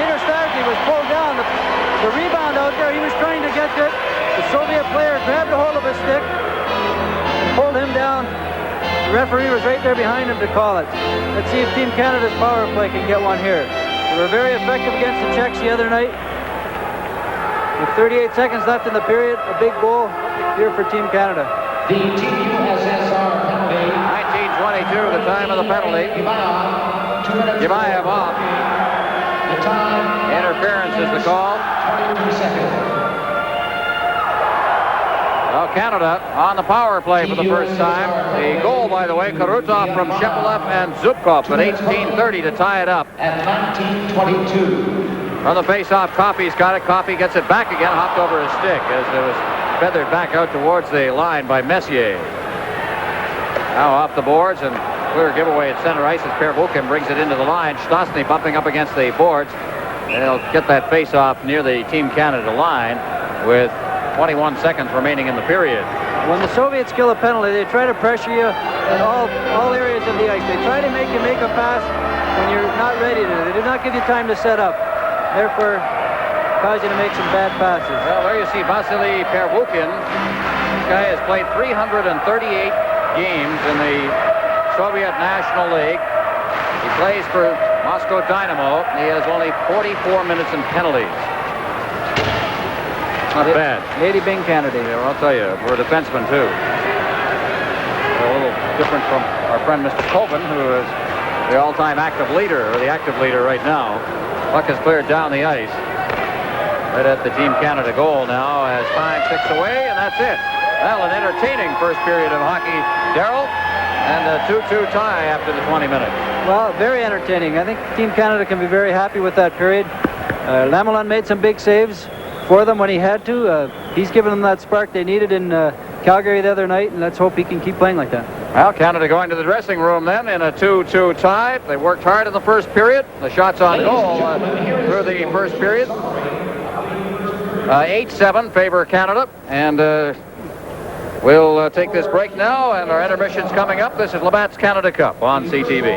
Peter Stastny was pulled down. The rebound out there, he was trying to get to it. The Soviet player grabbed a hold of his stick, pulled him down. The referee was right there behind him to call it. Let's see if Team Canada's power play can get one here. They were very effective against the Czechs the other night. With 38 seconds left in the period, a big goal here for Team Canada. The Team USSR penalty. 19:22, the time of the penalty. Yamaev off. The time. Interference is the call. 22 seconds. Well, Canada on the power play for the first time. The goal, by the way, Karutov from Shepelev and Zubkov at 18:30 to tie it up. At 19:22. From the face-off, Coffey's got it. Coffey gets it back again, hopped over his stick as it was feathered back out towards the line by Messier. Now off the boards and clear giveaway at center ice as Per Vukin brings it into the line. Stastny bumping up against the boards. They'll get that face-off near the Team Canada line with 21 seconds remaining in the period. When the Soviets kill a penalty, they try to pressure you in all areas of the ice. They try to make you make a pass when you're not ready to. They do not give you time to set up. Therefore, cause you to make some bad passes. Well, there you see Vasily Pervukin. This guy has played 338 games in the Soviet National League. He plays for Moscow Dynamo. He has only 44 minutes in penalties. Not bad. Lady Bing candidate. Yeah, well, I'll tell you, we're a defenseman too. A little different from our friend Mr. Colvin, who is the all-time active leader, or the active leader right now. Puck is cleared down the ice. Right at the Team Canada goal now as time ticks away, and that's it. Well, an entertaining first period of hockey, Darrell, and a 2-2 tie after the 20 minutes. Well, very entertaining. I think Team Canada can be very happy with that period. Lemelin made some big saves for them when he had to. He's given them that spark they needed in Calgary the other night, and let's hope he can keep playing like that. Well, Canada going to the dressing room then in a 2-2 tie. They worked hard in the first period. The shots on goal through the first period. 8-7 favor Canada, and we'll take this break now, and our intermission's coming up. This is Labatt's Canada Cup on CTV.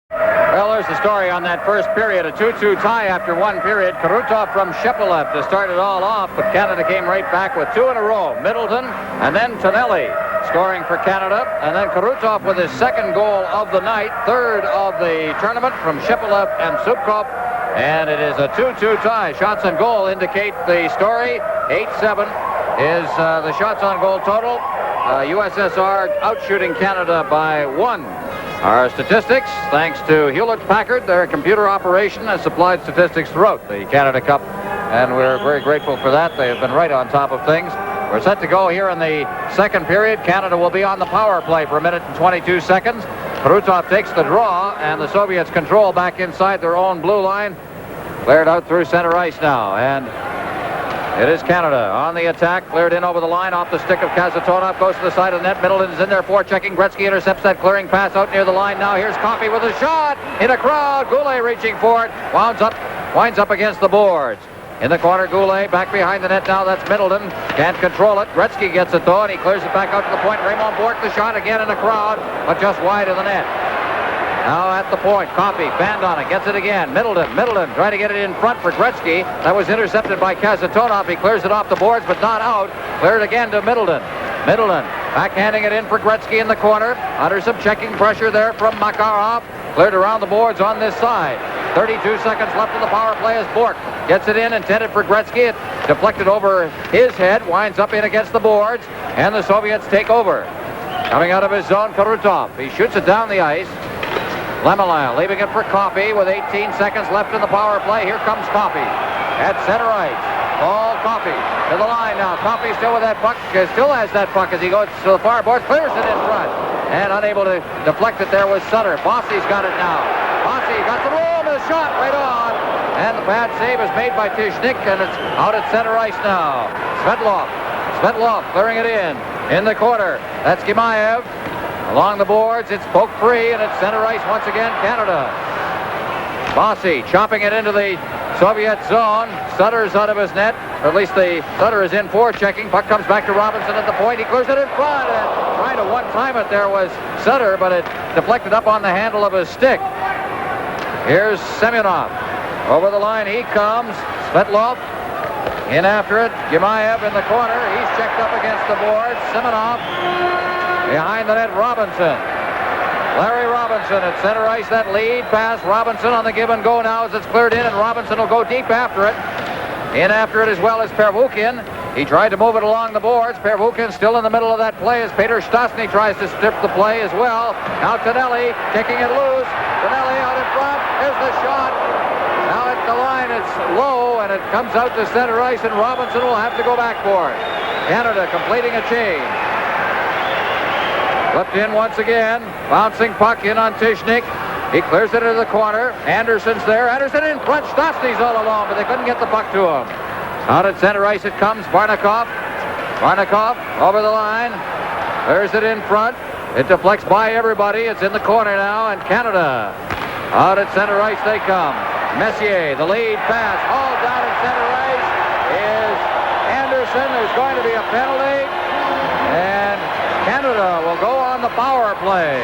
Well, there's the story on that first period. A 2-2 tie after one period. Karutov from Shepelev to start it all off, but Canada came right back with two in a row. Middleton and then Tonelli scoring for Canada. And then Karutov with his second goal of the night, third of the tournament from Shepelev and Zubkov. And it is a 2-2 tie. Shots on goal indicate the story. 8-7 is the shots on goal total. USSR outshooting Canada by 1. Our statistics, thanks to Hewlett-Packard, their computer operation has supplied statistics throughout the Canada Cup, and we're very grateful for that. They have been right on top of things. We're set to go here in the second period. Canada will be on the power play for a minute and 22 seconds. Karutov takes the draw, and the Soviets control back inside their own blue line. Cleared out through center ice now, and It is Canada on the attack. Cleared in over the line. Off the stick of Kasatonov. Goes to the side of the net. Middleton's in there forechecking. Gretzky intercepts that clearing pass out near the line. Now here's Coffey with a shot. In a crowd. Goulet reaching for it. Winds up against the boards. In the corner, Goulet back behind the net now. That's Middleton. Can't control it. Gretzky gets it though, and he clears it back out to the point. Raymond Bourque the shot again in a crowd, but just wide of the net. Now at the point, Coffey, band on it, gets it again. Middleton trying to get it in front for Gretzky. That was intercepted by Kasatonov. He clears it off the boards, but not out. Cleared again to Middleton. Backhanding it in for Gretzky in the corner. Under some checking pressure there from Makarov. Cleared around the boards on this side. 32 seconds left in the power play as Bourque gets it in, intended for Gretzky. It deflected over his head, winds up in against the boards, and the Soviets take over. Coming out of his zone, Kurutov. He shoots it down the ice. Lemelin leaving it for Coffey with 18 seconds left in the power play. Here comes Coffey at center ice. Paul Coffey to the line now. Coffey still with that puck. Still has that puck as he goes to the far boards. Clears it in front. And unable to deflect it there was Sutter. Bossy's got it now. Bossy got the room. A shot right on. And the bad save is made by Tishnik, and it's out at center ice now. Svetlov clearing it in the corner. That's Gimaev. Along the boards, it's poked free, and it's center ice once again, Canada. Bossy chopping it into the Soviet zone. Sutter's out of his net, or at least the Sutter is in forechecking. Puck comes back to Robinson at the point. He clears it in front, and trying to one-time it there was Sutter, but it deflected up on the handle of his stick. Here's Semyonov. Over the line he comes. Svetlov in after it. Gimaev in the corner. He's checked up against the boards. Semyonov behind the net, Robinson. Larry Robinson at center ice. That lead pass. Robinson on the give and go now as it's cleared in, and Robinson will go deep after it. In after it as well as Pervukin. He tried to move it along the boards. Pervukin still in the middle of that play as Peter Stastny tries to strip the play as well. Now Tonelli kicking it loose. Tonelli out in front. Here's the shot. Now at the line it's low, and it comes out to center ice, and Robinson will have to go back for it. Canada completing a change. Flipped in once again. Bouncing puck in on Tishnik. He clears it into the corner. Anderson's there. Anderson in front. Stastny's all alone, but they couldn't get the puck to him. Out at center ice it comes. Barnikov over the line. Clears it in front. It deflects by everybody. It's in the corner now, and Canada. Out at center ice they come. Messier, the lead pass. Hauled down at center ice is Anderson. There's going to be a penalty, and Canada will go on the power play.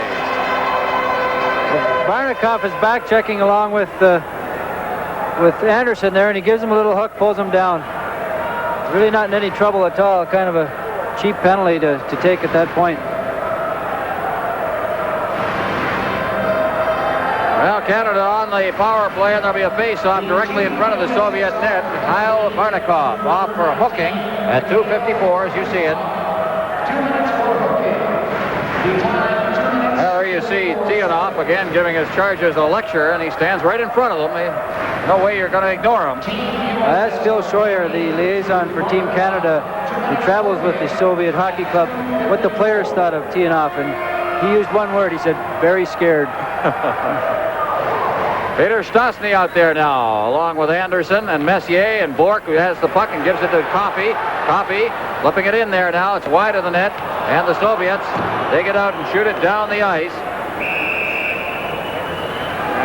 Barnikov is back checking along with Anderson there, and he gives him a little hook, pulls him down. Really not in any trouble at all. Kind of a cheap penalty to take at that point. Well, Canada on the power play, and there'll be a face-off directly in front of the Soviet net. Kyle Barnikov off for hooking at 2:54 as you see it. 2 minutes for hooking. The time, 2 minutes. There you see Tianov again giving his Chargers a lecture, and he stands right in front of them. No way you're going to ignore him. That's Phil Schroyer, the liaison for Team Canada. He travels with the Soviet Hockey Club. What the players thought of Tianov, and he used one word. He said, very scared. Peter Stastny out there now, along with Anderson and Messier and Bourque, who has the puck and gives it to Coffey. Coffey flipping it in there now. It's wide of the net, and the Soviets take it out and shoot it down the ice.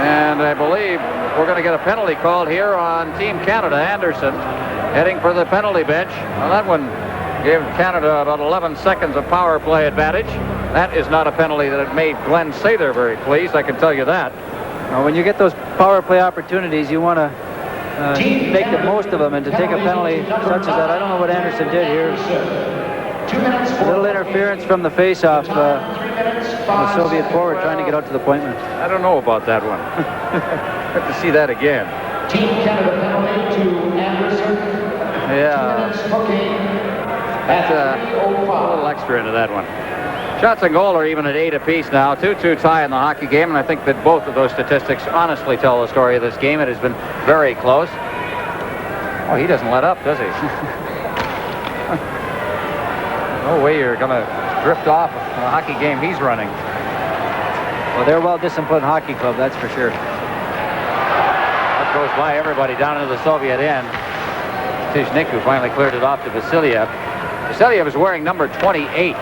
And I believe we're going to get a penalty called here on Team Canada. Anderson heading for the penalty bench. Well, that one gave Canada about 11 seconds of power play advantage. That is not a penalty that made Glenn Sather very pleased, I can tell you that. Well, when you get those power play opportunities, you want to make the most of them, and to take a penalty such as that, I don't know what Anderson did here. 2 minutes A little interference from the face-off. The Soviet forward trying to get out to the point man. I don't know about that one. Have to see that again. Team Canada penalty to Anderson. Yeah. 2 minutes hooking. That's a little extra into that one. Shots on goal are even at 8 apiece now. 2-2 tie in the hockey game, and I think that both of those statistics honestly tell the story of this game. It has been very close. Oh, he doesn't let up, does he? No way you're going to drift off a hockey game he's running. Well, they're a well-disciplined hockey club, that's for sure. That goes by everybody down into the Soviet end. Tishnik, who finally cleared it off to Vasiliev. Vasiliev is wearing number 28.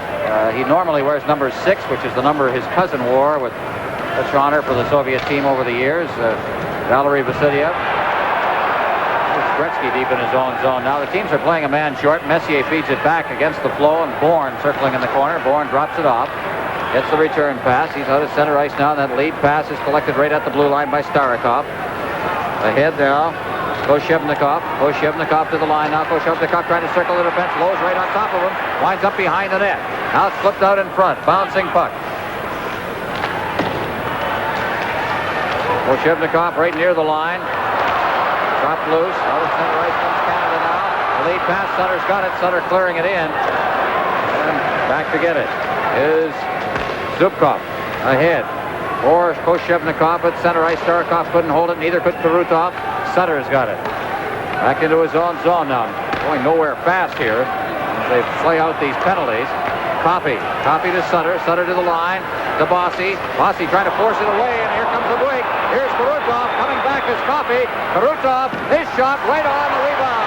He normally wears number 6, which is the number his cousin wore with such honor for the Soviet team over the years. Valery Vasiliev. Gretzky deep in his own zone. Now the teams are playing a man short. Messier feeds it back against the flow, and Bourne circling in the corner. Bourne drops it off. Gets the return pass. He's out of center ice now. That lead pass is collected right at the blue line by Starikov. Ahead now. Koshevnikov. Koshevnikov to the line now. Koshevnikov trying to circle the defense. Lowe's right on top of him. Winds up behind the net. Now it's flipped out in front. Bouncing puck. Koshevnikov right near the line. Dropped loose. Out of center ice comes Canada now. The lead pass. Sutter's got it. Sutter clearing it in. And back to get it is Zubkov. Ahead. Or Koshevnikov at center ice. Starikov couldn't hold it. Neither could Karutov. Sutter's got it. Back into his own zone now. Going nowhere fast here as they play out these penalties. Coffey to Sutter. Sutter to the line. To Bossy. Bossy trying to force it away, and here comes the break. Here's Karutov. Coming back is Coffey. Karutov, his shot right on the rebound.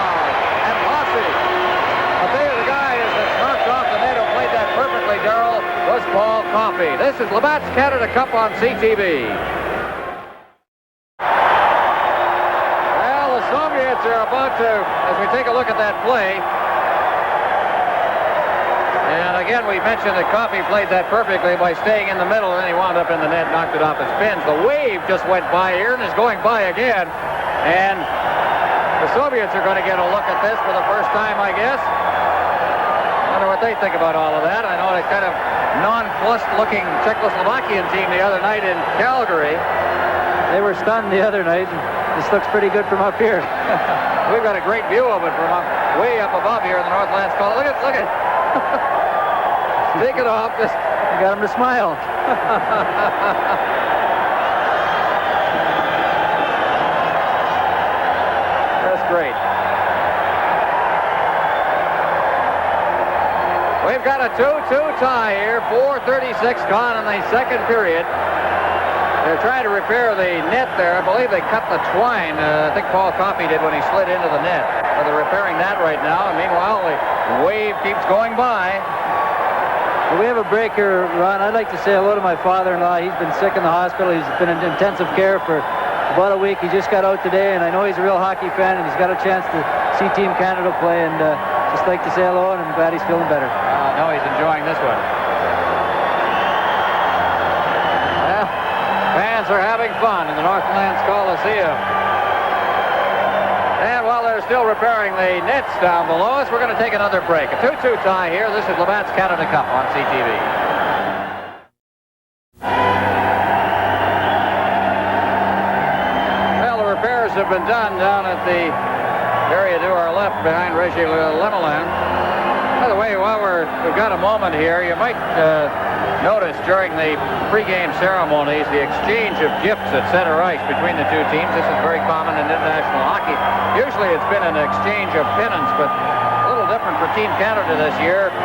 And Bossy. I'll tell you, the guy that's knocked off the net who played that perfectly, Darrell, was Paul Coffey. This is Labatt's Canada Cup on CTV. Well, the Soviets are about to, as we take a look at that play, and again, we mentioned that Coffey played that perfectly by staying in the middle, and then he wound up in the net, knocked it off his fins. The wave just went by here and is going by again. And the Soviets are going to get a look at this for the first time, I guess. I wonder what they think about all of that. I know a kind of nonplussed-looking Czechoslovakian team the other night in Calgary. They were stunned the other night. This looks pretty good from up here. We've got a great view of it from way up above here in the Northlands. Look at. Take it off. Just you got him to smile. That's great. We've got a 2-2 tie here. 4:36 gone in the second period. They're trying to repair the net there. I believe they cut the twine. I think Paul Coffey did when he slid into the net. So they're repairing that right now. And meanwhile, the wave keeps going by. We have a break here, Ron. I'd like to say hello to my father-in-law. He's been sick in the hospital. He's been in intensive care for about a week. He just got out today, and I know he's a real hockey fan, and he's got a chance to see Team Canada play, and just like to say hello, and I'm glad he's feeling better. No, he's enjoying this one. Well, fans are having fun in the Northlands Coliseum. And while they're still repairing the nets down below us, we're going to take another break. A 2-2 tie here. This is Labatt's Canada Cup on CTV. Well, the repairs have been done down at the area to our left behind Reggie Lemelin. By the way, while we've got a moment here, you might notice during the pregame ceremonies the exchange of gifts at center ice between the two teams. This is very common in international hockey. Usually it's been an exchange of pennants, but a little different for Team Canada this year,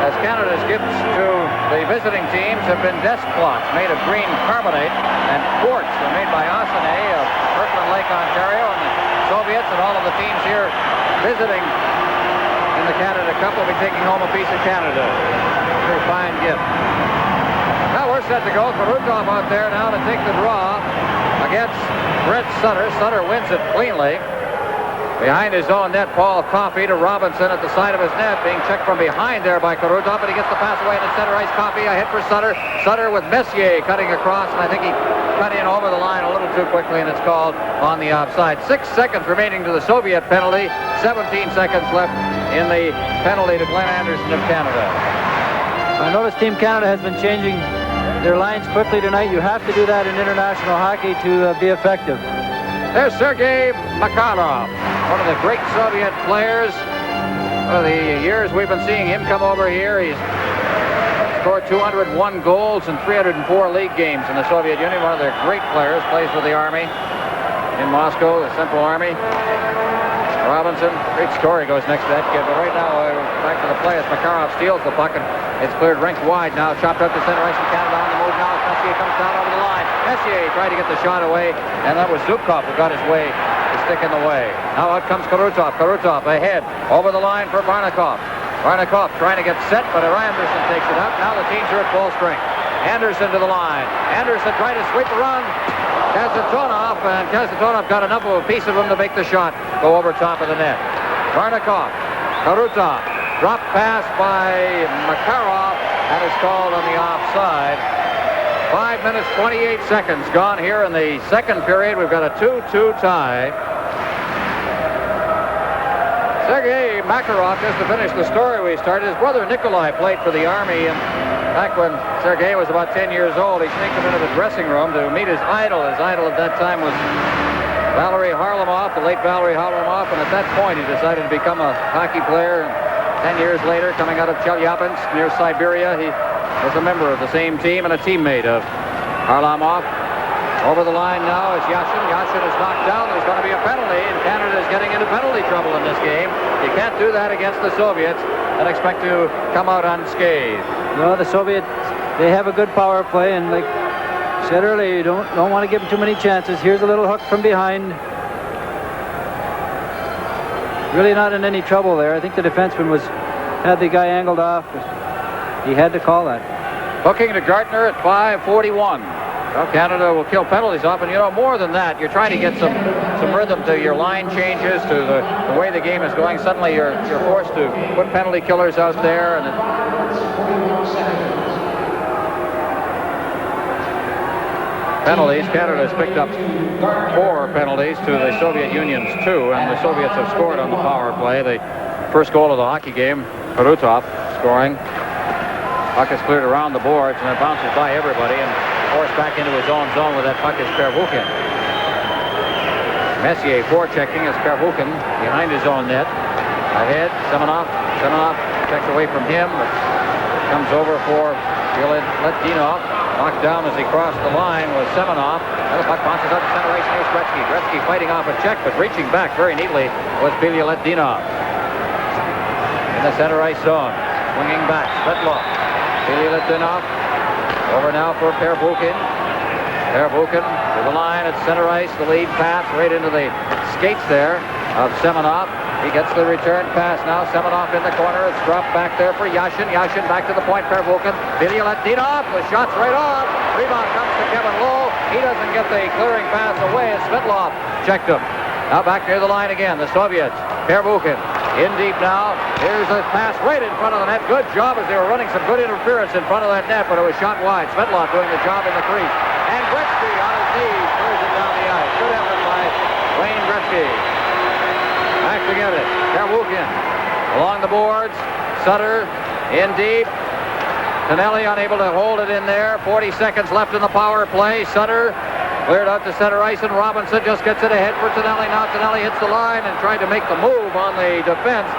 as Canada's gifts to the visiting teams have been desk clocks made of green carbonate, and quartz are made by Asane of Kirkland Lake, Ontario, and the Soviets and all of the teams here visiting in the Canada Cup will be taking home a piece of Canada. Very fine gift. Now we're set to go. Karutov out there now to take the draw against Brent Sutter. Sutter wins it cleanly. Behind his own net, Paul Coffey to Robinson at the side of his net, being checked from behind there by Karutov, but he gets the pass away in the center ice. Coffey, a hit for Sutter. Sutter with Messier cutting across, and I think he cut in over the line a little too quickly, and it's called on the offside. 6 seconds remaining to the Soviet penalty. 17 seconds left in the penalty to Glenn Anderson of Canada. I notice Team Canada has been changing their lines quickly tonight. You have to do that in international hockey to be effective. There's Sergei Makarov, one of the great Soviet players. One of the years we've been seeing him come over here, he's scored 201 goals in 304 league games in the Soviet Union. One of their great players, plays for the Army in Moscow, the Central Army. Robinson, great story, goes next to that kid. But right now, back to the play as Makarov steals the puck, and it's cleared rink wide now. Chopped up to center ice from Canada on the move now. Messier comes down over the line. Messier tried to get the shot away, and that was Zubkov who got his way. His stick in the way. Now out comes Karutov. Karutov ahead. Over the line for Barnikov. Barnikov trying to get set, but Anderson takes it out. Now the teams are at full strength. Anderson to the line. Anderson trying to sweep a run. Kasatonov, and Kasatonov got enough of a piece of him to make the shot go over top of the net. Barnikov. Karutov. Drop pass by Makarov, and is called on the offside. 5 minutes, 28 seconds gone here in the second period. We've got a 2-2 tie. Sergei Makarov, just to finish the story we started, his brother Nikolai played for the Army, and back when Sergei was about 10 years old, he sneaked him into the dressing room to meet his idol. His idol at that time was Valery Harlamov, the late Valery Harlamov, and at that point he decided to become a hockey player. 10 years later, coming out of Chelyabinsk near Siberia, he was a member of the same team and a teammate of Harlamov. Over the line now is Yashin. Yashin is knocked down. There's going to be a penalty, and Canada is getting into penalty trouble in this game. You can't do that against the Soviets and expect to come out unscathed. No, the Soviets, they have a good power play, and like I said earlier, you don't want to give them too many chances. Here's a little hook from behind. Really not in any trouble there. I think the defenseman had the guy angled off. He had to call that. Hooking to Gartner at 5:41. Well, Canada will kill penalties off, and you know, more than that, you're trying to get some rhythm to your line changes, to the way the game is going. Suddenly you're forced to put penalty killers out there, and penalties. Canada has picked up 4 penalties to the Soviet Union's 2, and the Soviets have scored on the power play. The first goal of the hockey game, Karutov scoring. Puck is cleared around the boards, and it bounces by everybody and forced back into his own zone with that puck is Pervukin. Messier forechecking as Pervukin behind his own net. Ahead, Semenov. Semenov checks away from him, but comes over for Letdinov. Knocked down as he crossed the line was Semenov. The puck bounces out to center ice near Gretzky. Gretzky fighting off a check, but reaching back very neatly was Letdinov. In the center ice zone. Swinging back, Svetlov. Letdinov. Over now for Pervukin. Pervukin to the line at center ice. The lead pass right into the skates there of Semenov. He gets the return pass now. Semenov in the corner. It's dropped back there for Yashin. Yashin back to the point. Pervukin. Letdinov. The shot's right off. Rebound comes to Kevin Lowe. He doesn't get the clearing pass away as Svetlov checked him. Now back near the line again. The Soviets. Pervukin. In deep now. Here's a pass right in front of the net. Good job as they were running some good interference in front of that net, but it was shot wide. Svetlov doing the job in the crease. And Gretzky on his knees clears it down the ice. Good effort by Wayne Gretzky. Back to get it. Pervukin along the boards. Sutter in deep. Tonelli unable to hold it in there. 40 seconds left in the power play. Sutter cleared out to center ice, and Robinson just gets it ahead for Tonelli. Now Tonelli hits the line and tried to make the move on the defense.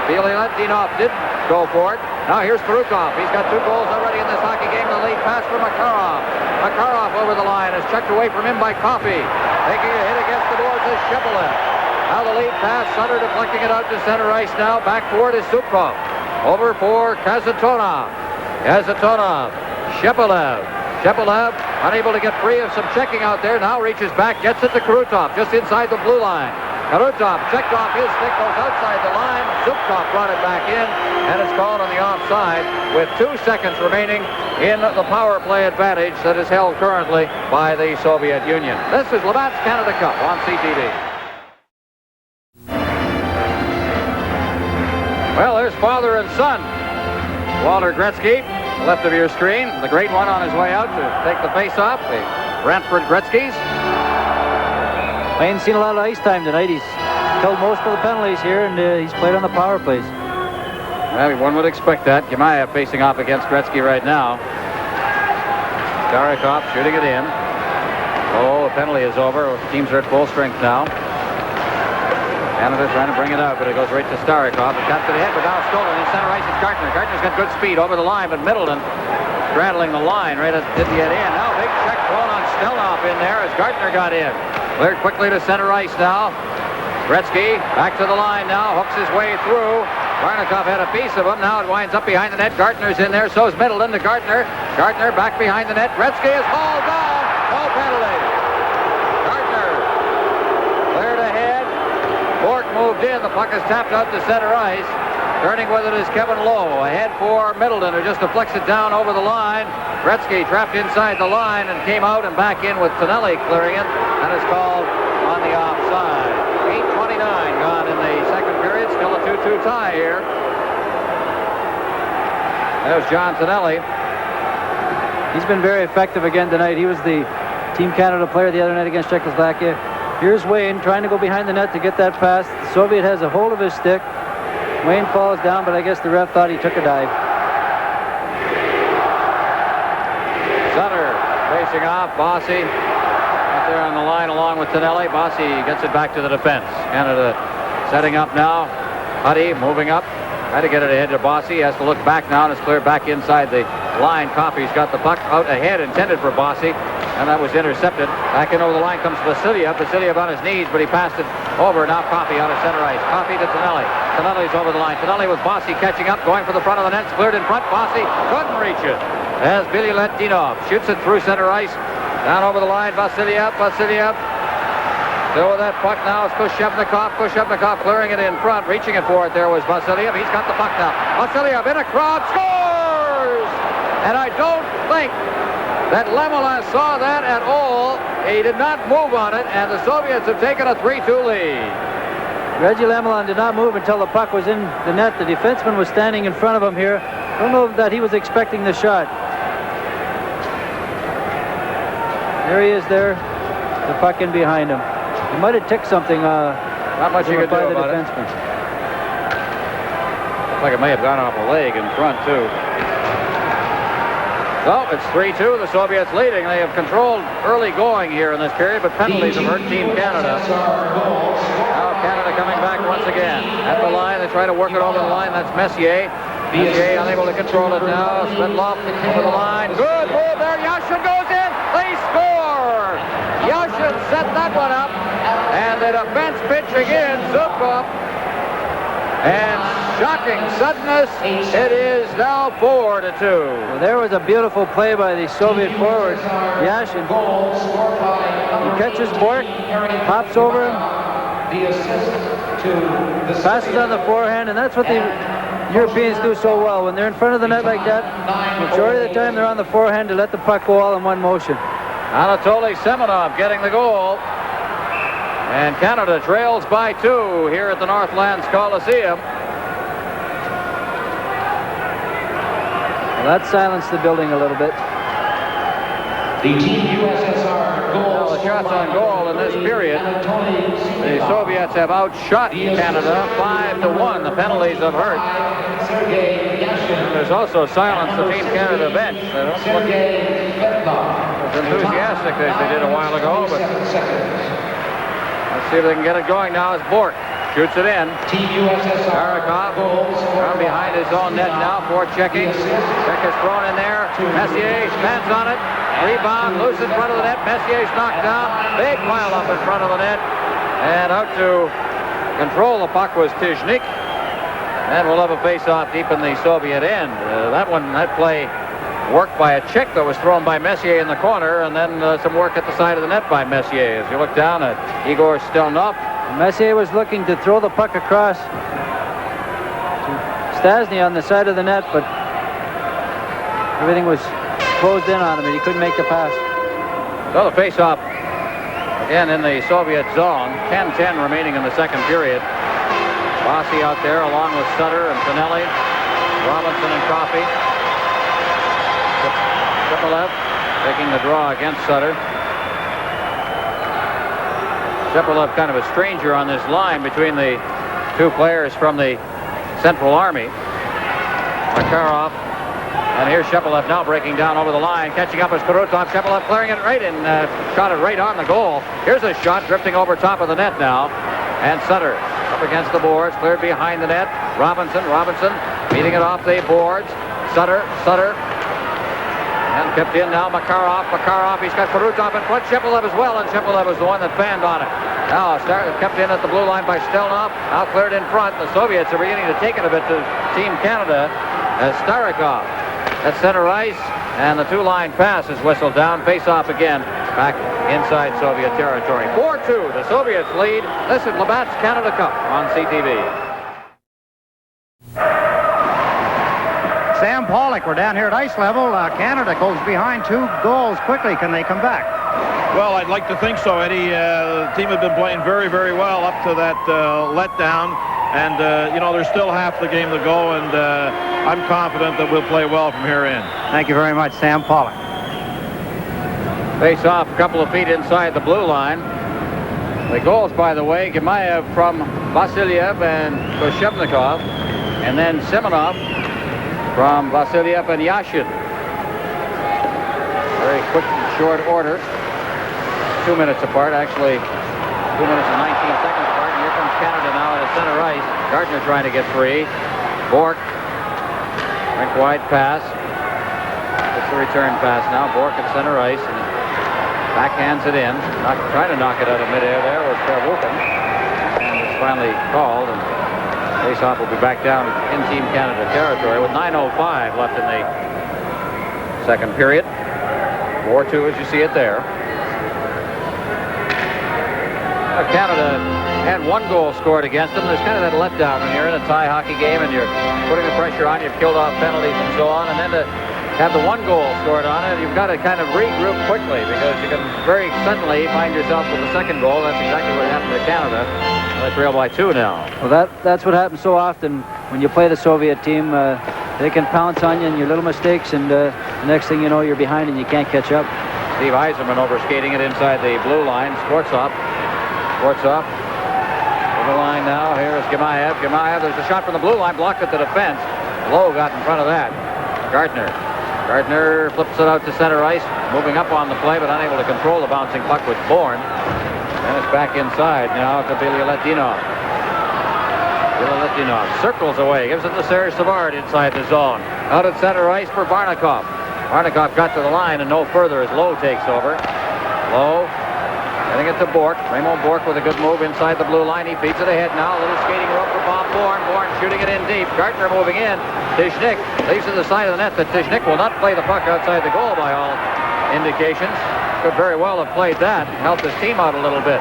Letdinov didn't go for it. Now here's Karutov. He's got 2 goals already in this hockey game. The lead pass for Makarov. Makarov over the line is checked away from him by Coffey. Taking a hit against the boards is Shepelin. Now the lead pass. Sutter deflecting it out to center ice now. Back forward is Zubkov. Over for Kasatonov. Kasatonov. Shepelev unable to get free of some checking out there. Now reaches back, gets it to Karutov just inside the blue line. Karutov checked off his stick, goes outside the line. Zubkov brought it back in, and it's called on the offside with 2 seconds remaining in the power play advantage that is held currently by the Soviet Union. This is Labatt's Canada Cup on CTV. Well, there's father and son. Walter Gretzky, left of your screen, the great one on his way out to take the face-off, the Brantford Gretzkys. Wayne's seen a lot of ice time tonight. He's killed most of the penalties here, and he's played on the power plays. Well, one would expect that. Yamayev facing off against Gretzky right now. Starikov shooting it in. Oh, the penalty is over. Teams are at full strength now. Canada trying to bring it out, but it goes right to Starikov. It got to the head, but now stolen in center ice. It's Gartner. Gartner's got good speed over the line, but Middleton straddling the line right at the end. Now big check thrown on Stelnoff in there as Gartner got in. Cleared quickly to center ice now. Gretzky back to the line now, hooks his way through. Barnikov had a piece of him. Now it winds up behind the net. Gartner's in there. So's Middleton to Gartner. Gartner back behind the net. Gretzky is hauled down. No penalty. Gartner cleared ahead. moved in. The puck is tapped out to center ice. Turning with it is Kevin Lowe. Ahead for Middleton, who just deflects it down over the line. Gretzky trapped inside the line and came out and back in with Tonelli clearing it. And is called on the offside. 8:29 gone in the second period. Still a 2-2 tie here. There's John Tonelli. He's been very effective again tonight. He was the Team Canada player the other night against Czechoslovakia. Here's Wayne trying to go behind the net to get that pass. The Soviet has a hold of his stick. Wayne falls down, but I guess the ref thought he took a dive. Sutter facing off. Bossy out there on the line along with Tonelli. Bossy gets it back to the defense. Canada setting up now. Huddy moving up. Try to get it ahead to Bossy. He has to look back now, and it's cleared back inside the line. Coffey's got the puck out ahead, intended for Bossy, and that was intercepted. Back in over the line comes Vasiliev. Vasiliev on his knees, but he passed it over. Now Coffey out of center ice. Coffey to Tonelli. Tonelli's over the line. Tonelli with Bossy catching up, going for the front of the net. It's cleared in front. Bossy couldn't reach it. As Billy Letinov shoots it through center ice. Down over the line, Vasiliev. Still with that puck now is Kushevnikov. Kushevnikov clearing it in front. Reaching it for it there was Vasiliev. He's got the puck now. Vasiliev in a crowd. Scores! And I don't think that Lemelin saw that at all. He did not move on it, and the Soviets have taken a 3-2 lead. Reggie Lemelin did not move until the puck was in the net. The defenseman was standing in front of him here. I don't know that he was expecting the shot. There he is there. The puck in behind him. He might have ticked something. Not much you could do about it. Looks like it may have gone off a leg in front, too. So it's 3-2. The Soviets leading. They have controlled early going here in this period, but penalties have hurt Team Canada. Now Canada coming back once again. At the line, they try to work it over the line. That's Messier. Messier unable to control it now. Svetlov over the line. Good move there. Yashin goes in. They score. Yashin set that one up. And the defense pitching in. Zubkov. And shocking suddenness. It is now 4-2. Well, there was a beautiful play by the Soviet forward, Yashin. He catches Bork, hops over him, passes on the forehand, and that's what the Europeans do so well. When they're in front of the net like that, majority of the time they're on the forehand to let the puck go all in one motion. Anatoly Semenov getting the goal. And Canada trails by 2 here at the Northlands Coliseum. Well, that silenced the building a little bit. The Team USSR goal. The shots on goal in this period. The Soviets have outshot Canada 5-1. The penalties have hurt. And there's also silence the Team Canada bench. They don't look as enthusiastic as they did a while ago, but let's see if they can get it going now as Bork shoots it in. Team USSR. Barakov down behind his own net now for checking. Check is thrown in there. Messier stands on it. Rebound loose in front of the net. Messier's knocked down. Big pile up in front of the net. And out to control the puck was Tizhnik. And we'll have a face-off deep in the Soviet end. That play work by a check that was thrown by Messier in the corner, and then some work at the side of the net by Messier. As you look down at Igor Stelnov. Messier was looking to throw the puck across to Stasny on the side of the net, but everything was closed in on him, and he couldn't make the pass. So the face-off again in the Soviet zone. 10-10 remaining in the second period. Bossy out there along with Sutter and Tonelli, Robinson and Coffey. Shepelev taking the draw against Sutter. Shepelev kind of a stranger on this line between the two players from the Central Army. Makarov. And here's Shepelev now breaking down over the line. Catching up is Kurutov. Shepelev clearing it right in. Shot it right on the goal. Here's a shot drifting over top of the net now. And Sutter up against the boards. Cleared behind the net. Robinson beating it off the boards. Sutter. And kept in now Makarov. He's got Kurutov in front. Shepelev as well. And Shepelev was the one that fanned on it. Now kept in at the blue line by Stelnov. Now cleared in front. The Soviets are beginning to take it a bit to Team Canada as Starikov at center ice. And the two-line pass is whistled down. Face off again. Back inside Soviet territory. 4-2, the Soviets lead. This is Labatt's Canada Cup on CTV. Sam Pollock, we're down here at ice level. Canada goes behind 2 goals quickly. Can they come back? Well, I'd like to think so, Eddie. The team had been playing very, very well up to that letdown. And, there's still half the game to go, and I'm confident that we'll play well from here in. Thank you very much, Sam Pollock. Face off a couple of feet inside the blue line. The goals, by the way, Gemayev from Vasilyev and Koshevnikov, and then Simonov from Vasilyev and Yashin. Very quick and short order. 2 minutes apart, actually 2 minutes and 19 seconds apart. And here comes Canada now at the center ice. Gardner trying to get free. Bork, rink wide pass. It's the return pass now. Bork at center ice and backhands it in. Trying to knock it out of midair there was Pervukin. And it's finally called. And face-off will be back down in Team Canada territory with 9:05 left in the second period. 4-2 as you see it there. Canada had 1 goal scored against them. There's kind of that letdown when you're in a tie hockey game and you're putting the pressure on. You've killed off penalties and so on. And then to have the 1 goal scored on it, you've got to kind of regroup quickly because you can very suddenly find yourself with the 2nd goal. That's exactly what happened to Canada. They trail by 2 now. Well, that's what happens so often when you play the Soviet team. They can pounce on you and your little mistakes, and the next thing you know, you're behind and you can't catch up. Steve Yzerman over skating it inside the blue line. Skvortsov. Skvortsov to the line now. Here's Gemayev. Gemayev, there's a shot from the blue line, blocked at the defense. Lowe got in front of that. Gardner. Gardner flips it out to center ice, moving up on the play, but unable to control the bouncing puck with Bourne. And it's back inside now to Bilyaletdinov. Bilyaletdinov circles away, gives it to Serge Savard inside the zone. Out at center ice for Barnikov. Barnikov got to the line and no further as Lowe takes over. Lowe getting it to Bork. Raymond Bork with a good move inside the blue line. He feeds it ahead now. A little skating rope for Bob Bourne. Bourne shooting it in deep. Gardner moving in. Tishnik leaves to the side of the net, but Tishnik will not play the puck outside the goal by all indications. Could very well have played that. Helped his team out a little bit.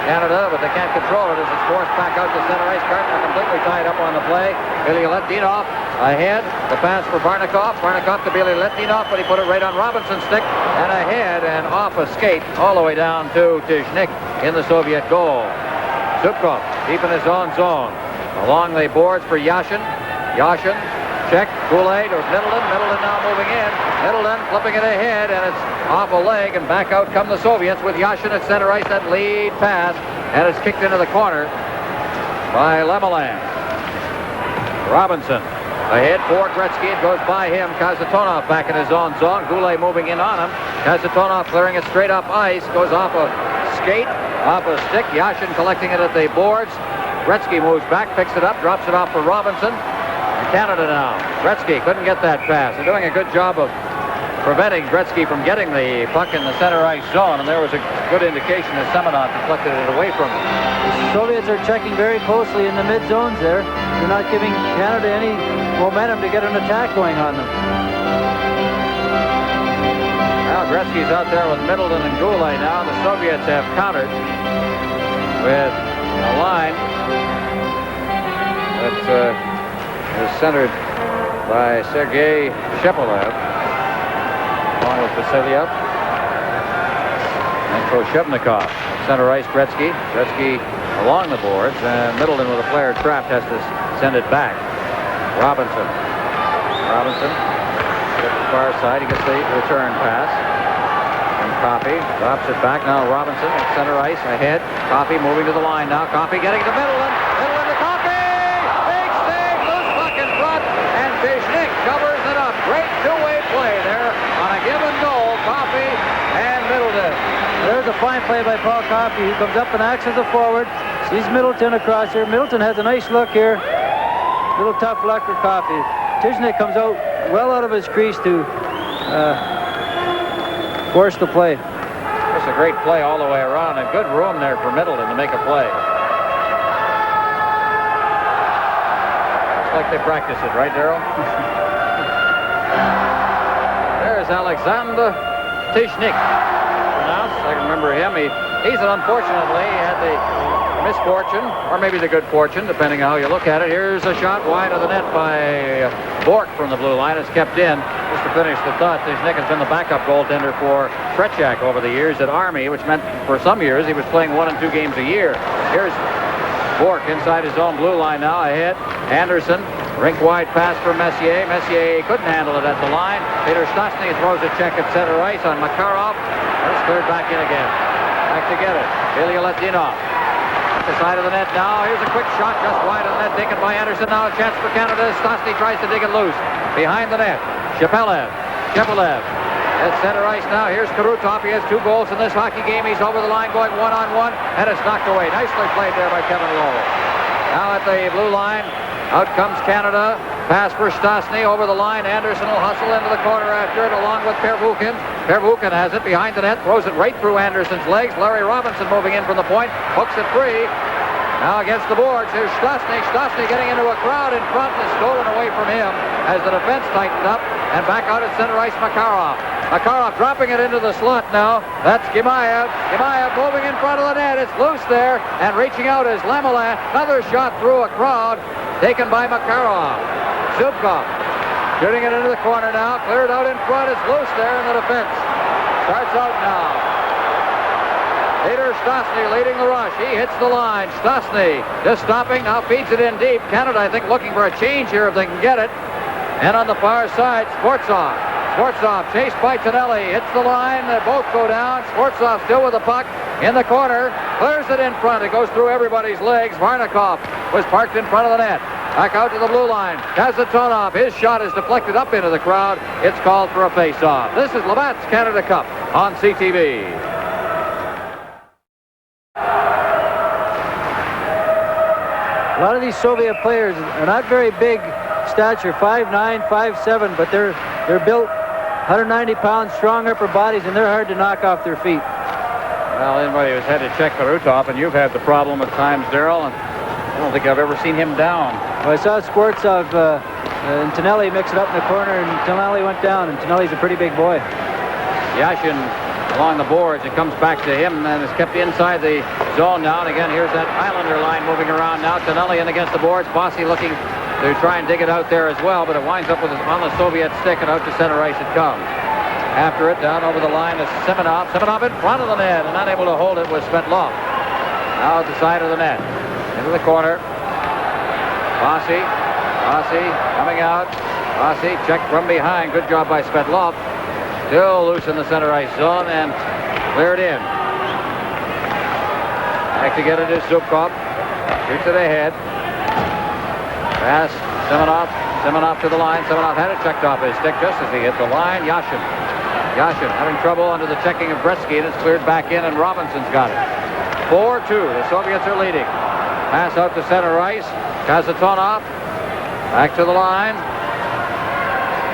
Canada, but they can't control it as it's forced back out to center ice. Gardner completely tied up on the play. Bilyaletdinov ahead. The pass for Barnikov. Barnikov to Bilyaletdinov, but he put it right on Robinson's stick and ahead and off a skate all the way down to Tishnik in the Soviet goal. Zubkov deep in his own zone. Along the boards for Yashin. Yashin, check, Goulet to Middleton. Middleton now moving in. Middleton flipping it ahead, and it's off a leg, and back out come the Soviets with Yashin at center ice. That lead pass, and it's kicked into the corner by Lemelin. Robinson ahead for Gretzky. It goes by him. Kazatonov back in his own zone. Goulet moving in on him. Kazatonov clearing it straight up ice. Goes off a skate, off a stick. Yashin collecting it at the boards. Gretzky moves back, picks it up, drops it off for Robinson. Canada now. Gretzky couldn't get that pass. They're doing a good job of preventing Gretzky from getting the puck in the center ice zone, and there was a good indication that Semenov deflected it away from him. The Soviets are checking very closely in the mid zones there. They're not giving Canada any momentum to get an attack going on them. Now Gretzky's out there with Middleton and Goulet now. The Soviets have countered with a line that's is centered by Sergei Shepelev, along with Vasilyev and Koshevnikov. Center ice, Gretzky. Gretzky along the boards, and Middleton with a player trapped has to send it back. Robinson. Robinson gets the far side. He gets the return pass. And Coffey drops it back. Now Robinson at center ice ahead. Coffey moving to the line now. Coffey getting to Middleton. Middleton to Coffey. Tishnik covers it up. Great two-way play there on a given goal. Coffey and Middleton. There's a fine play by Paul Coffey. He comes up and acts as a forward. Sees Middleton across here. Middleton has a nice look here. Little tough luck for Coffey. Tishnik comes out well out of his crease to force the play. Just a great play all the way around, and good room there for Middleton to make a play. Like they practice it, right, Darryl? There's Alexander Tishnik. Pronounced I can remember him. He's unfortunately had the misfortune, or maybe the good fortune, depending on how you look at it. Here's a shot wide of the net by Bork from the blue line. It's kept in. Just to finish the thought, Nick has been the backup goaltender for Tretiak over the years at Army, which meant for some years he was playing 1 and 2 games a year. Here's Bork inside his own blue line now. Ahead, Anderson. Rink wide pass for Messier. Messier couldn't handle it at the line. Peter Stastny throws a check at center ice on Makarov. It's cleared back in again. Back to get it. Ilya Latino. At the side of the net now. Here's a quick shot just wide of the net taken by Anderson. Now a chance for Canada. Stastny tries to dig it loose. Behind the net. Shepelev. At center ice now. Here's Karutov. He has 2 goals in this hockey game. He's over the line going 1-on-1. And it's knocked away. Nicely played there by Kevin Lowe. Now at the blue line. Out comes Canada. Pass for Stastny over the line. Anderson will hustle into the corner after it along with Pervukin. Pervukin has it behind the net. Throws it right through Anderson's legs. Larry Robinson moving in from the point. Hooks it free. Now against the boards. Here's Stastny. Stastny getting into a crowd in front and stolen away from him as the defense tightened up. And back out at center ice, Makarov. Makarov dropping it into the slot now. That's Gimayev. Gimayev moving in front of the net. It's loose there. And reaching out is Lemelin. Another shot through a crowd. Taken by Makarov. Zubkov shooting it into the corner now. Cleared out in front. It's loose there in the defense. Starts out now. Peter Stastny leading the rush. He hits the line. Stastny just stopping. Now feeds it in deep. Canada, I think, looking for a change here if they can get it. And on the far side, Sportsov. Sportsov chased by Tonelli. Hits the line. They both go down. Sportsov still with the puck in the corner. Clears it in front. It goes through everybody's legs. Varnikov was parked in front of the net. Back out to the blue line. Kazatonov. His shot is deflected up into the crowd. It's called for a face-off. This is Labatt's Canada Cup on CTV. A lot of these Soviet players are not very big stature, 5'9", 5'7", but they're built 190 pounds, strong upper bodies, and they're hard to knock off their feet. Well, anybody who's had to check Karutov, and you've had the problem at times, Darrell, and I don't think I've ever seen him down. Well, I saw Sportsov and Tonelli mix it up in the corner, and Tonelli went down, and Tonelli's a pretty big boy. Yashin along the boards. It comes back to him and is kept inside the zone now. And again, here's that Islander line moving around now. Tonelli in against the boards. Bossy looking to try and dig it out there as well, but it winds up with on the Soviet stick, and out to center ice it comes. After it, down over the line is Semenov. Semenov in front of the net, and unable to hold it was Svetlov. Now at the side of the net. Into the corner. Bossy coming out. Bossy checked from behind. Good job by Svetlov. Still loose in the center ice zone and cleared in. Back to get it is Zubkov. Shoots it ahead. Pass. Semenov to the line. Semenov had it checked off his stick just as he hit the line. Yashin having trouble under the checking of Gretzky, and it's cleared back in, and Robinson's got it. 4-2. The Soviets are leading. Pass out to center ice. Kazatonov. Back to the line.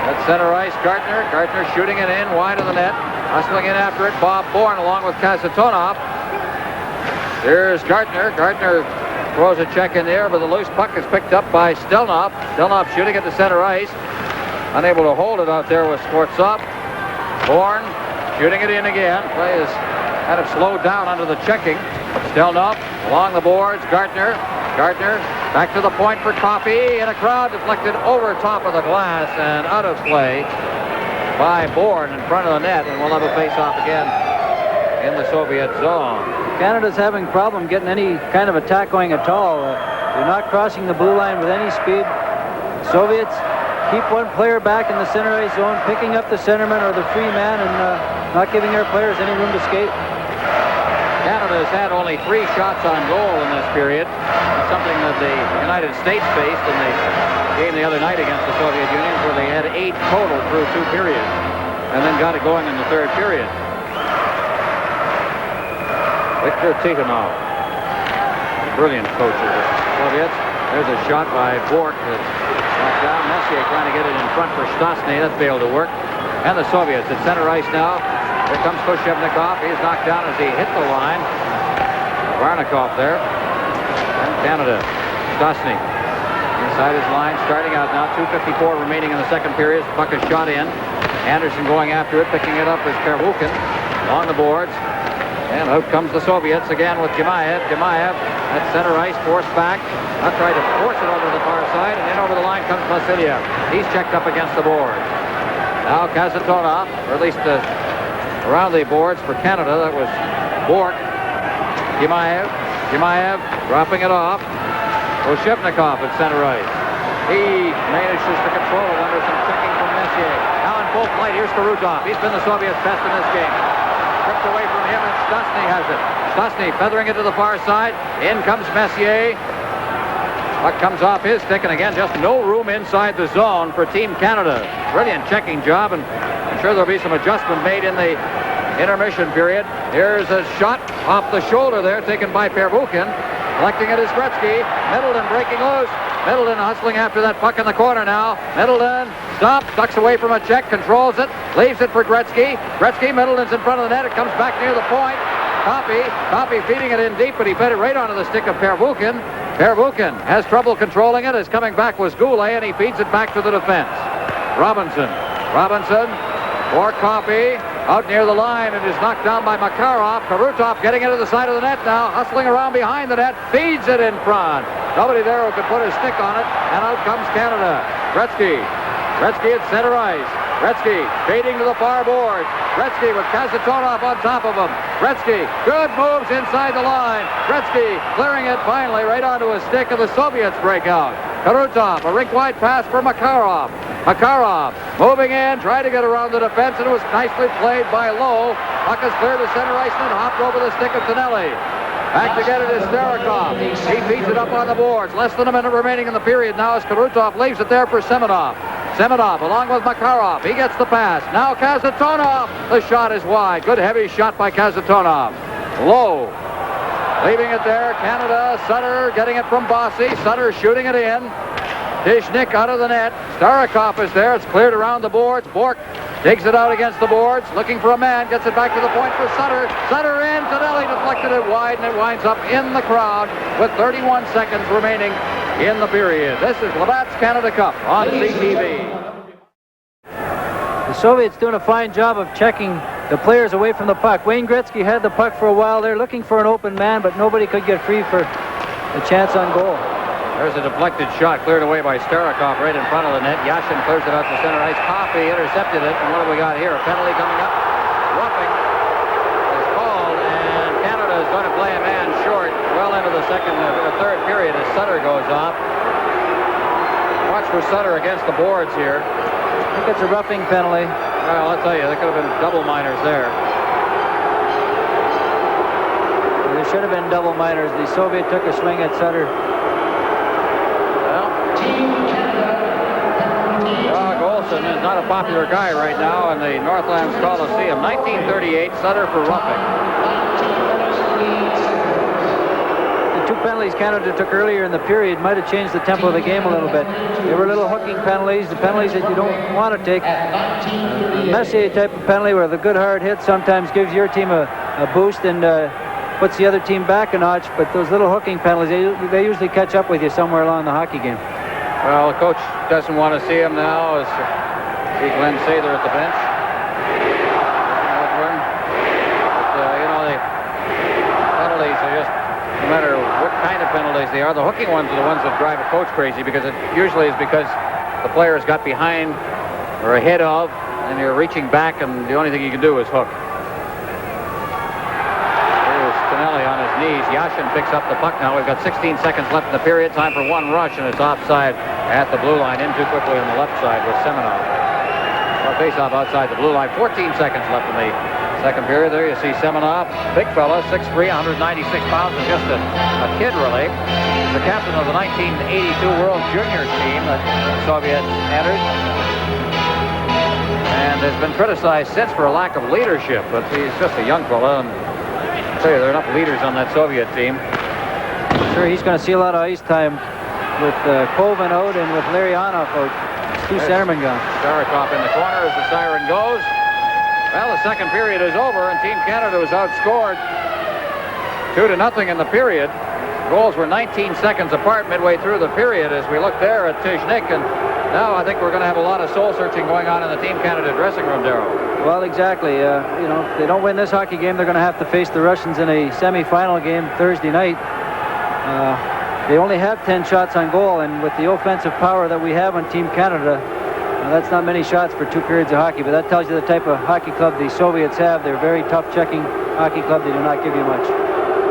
At center ice, Gartner shooting it in wide of the net. Hustling in after it, Bob Bourne along with Kazatonov. Here's Gartner. Gartner throws a check in there, but the loose puck is picked up by Stelnov. Stelnov shooting at the center ice. Unable to hold it out there with Sportsov. Bourne shooting it in again. Play is kind of slowed down under the checking. Stelnov along the boards. Gartner back to the point for Coffey, and a crowd deflected over top of the glass and out of play by Bourne in front of the net, and we'll have a face-off again in the Soviet zone. Canada's having a problem getting any kind of attack going at all. They're not crossing the blue line with any speed. Soviets keep one player back in the center ice zone, picking up the centerman or the free man, and not giving their players any room to skate. Canada has had only 3 shots on goal in this period, something that the United States faced in the game the other night against the Soviet Union, where they had 8 total through 2 periods, and then got it going in the 3rd period. Viktor Tikhonov, brilliant coach of the Soviets. There's a shot by Bork that's knocked down. Messier trying to get it in front for Stastny. That failed to work. And the Soviets at center ice now. Here comes Koshevnikov. He's knocked down as he hit the line. Varnikov there. And Canada. Stastny inside his line. Starting out now. 2:54 remaining in the 2nd period. The puck is shot in. Anderson going after it. Picking it up is Pervukin. On the boards. And out comes the Soviets again with Gimaev. Gimaev at center ice, forced back. Now tried to force it over to the far side, and in over the line comes Vasilyev. He's checked up against the board. Now Kasatonov, or at least around the boards for Canada. That was Bork. Gimaev dropping it off. Oshevnikov at center ice. He manages to control it under some checking from Messier. Now in full flight, here's Karutov. He's been the Soviets' best in this game. Stripped away from him, and Stastny has it. Stastny feathering it to the far side. In comes Messier. Puck comes off his stick, and again, just no room inside the zone for Team Canada. Brilliant checking job, and I'm sure there'll be some adjustment made in the intermission period. Here's a shot off the shoulder there, taken by Pervukin. Collecting it is Gretzky. Middleton breaking loose. Middleton hustling after that puck in the corner now. Middleton stops, ducks away from a check, controls it, leaves it for Gretzky. Middleton's in front of the net. It comes back near the point. Copy feeding it in deep, but he fed it right onto the stick of Pervukin. Pervukin has trouble controlling it. As coming back was Goulet, and he feeds it back to the defense. Robinson for Copy. Out near the line, and is knocked down by Makarov. Karutov getting into the side of the net now, hustling around behind the net, feeds it in front. Nobody there who could put his stick on it, and out comes Canada. Gretzky at center ice. Gretzky fading to the far boards. Gretzky with Kasatonov on top of him. Gretzky, good moves inside the line. Gretzky clearing it finally right onto his stick, and the Soviets break out. Karutov, a rink-wide pass for Makarov. Makarov moving in, trying to get around the defense, and it was nicely played by Lowe. Puck is cleared to center ice and hopped over the stick of Tonelli. Back to get it is Starikov. He feeds it up on the boards. Less than a minute remaining in the period now as Karutov leaves it there for Semenov. Semenov along with Makarov. He gets the pass. Now Kasatonov. The shot is wide. Good heavy shot by Kasatonov. Lowe leaving it there. Canada. Sutter getting it from Bossy. Sutter shooting it in. Tishnik out of the net. Starikov is there. It's cleared around the boards. Bork digs it out against the boards. Looking for a man. Gets it back to the point for Sutter. Sutter in. Tonelli deflected it wide, and it winds up in the crowd with 31 seconds remaining in the period. This is Labatt's Canada Cup on CTV. The Soviets doing a fine job of checking the players away from the puck. Wayne Gretzky had the puck for a while there, looking for an open man, but nobody could get free for a chance on goal. There's a deflected shot cleared away by Starikov right in front of the net. Yashin clears it out to center ice. Coffey intercepted it, and what have we got here? A penalty coming up. Roughing is called, and Canada is going to play a man short well into the third period as Sutter goes off. Watch for Sutter against the boards here. I think it's a roughing penalty. Well, I'll tell you, there could have been double minors there. There should have been double minors. The Soviet took a swing at Sutter. Olsen is not a popular guy right now in the Northlands Coliseum. 1938, Sutter for roughing. The two penalties Canada took earlier in the period might have changed the tempo of the game a little bit. They were little hooking penalties, the penalties that you don't want to take. The Messier type of penalty where the good hard hit sometimes gives your team a boost and puts the other team back a notch, but those little hooking penalties, they usually catch up with you somewhere along the hockey game. Well, the coach doesn't want to see him now as see Glenn Sather at the bench. The penalties are just, no matter what kind of penalties they are, the hooking ones are the ones that drive a coach crazy, because it usually is because the players got behind or ahead of, and you're reaching back, and the only thing you can do is hook. Tonelli on his knees. Yashin picks up the puck now. We've got 16 seconds left in the period. Time for one rush, and it's offside at the blue line. In too quickly on the left side with Semenov. Well, face-off outside the blue line. 14 seconds left in the second period. There you see Semenov. Big fella, 6'3", 196 pounds, and just a kid, really. He's the captain of the 1982 World Juniors team that the Soviets entered. And has been criticized since for a lack of leadership, but he's just a young fella. And there are enough leaders on that Soviet team. I'm sure he's going to see a lot of ice time with Colvin out and with Larionov out. Two centermen gone. Starikov in the corner as the siren goes. Well, the second period is over, and Team Canada was outscored 2-0 in the period. Goals were 19 seconds apart midway through the period as we look there at Tishnik, and Now I think we're going to have a lot of soul searching going on in the Team Canada dressing room, Darryl. Well, exactly. You know, if they don't win this hockey game, they're going to have to face the Russians in a semi-final game Thursday night. They only have 10 shots on goal, and with the offensive power that we have on Team Canada, that's not many shots for 2 periods of hockey, but that tells you the type of hockey club the Soviets have. They're a very tough checking hockey club. They do not give you much.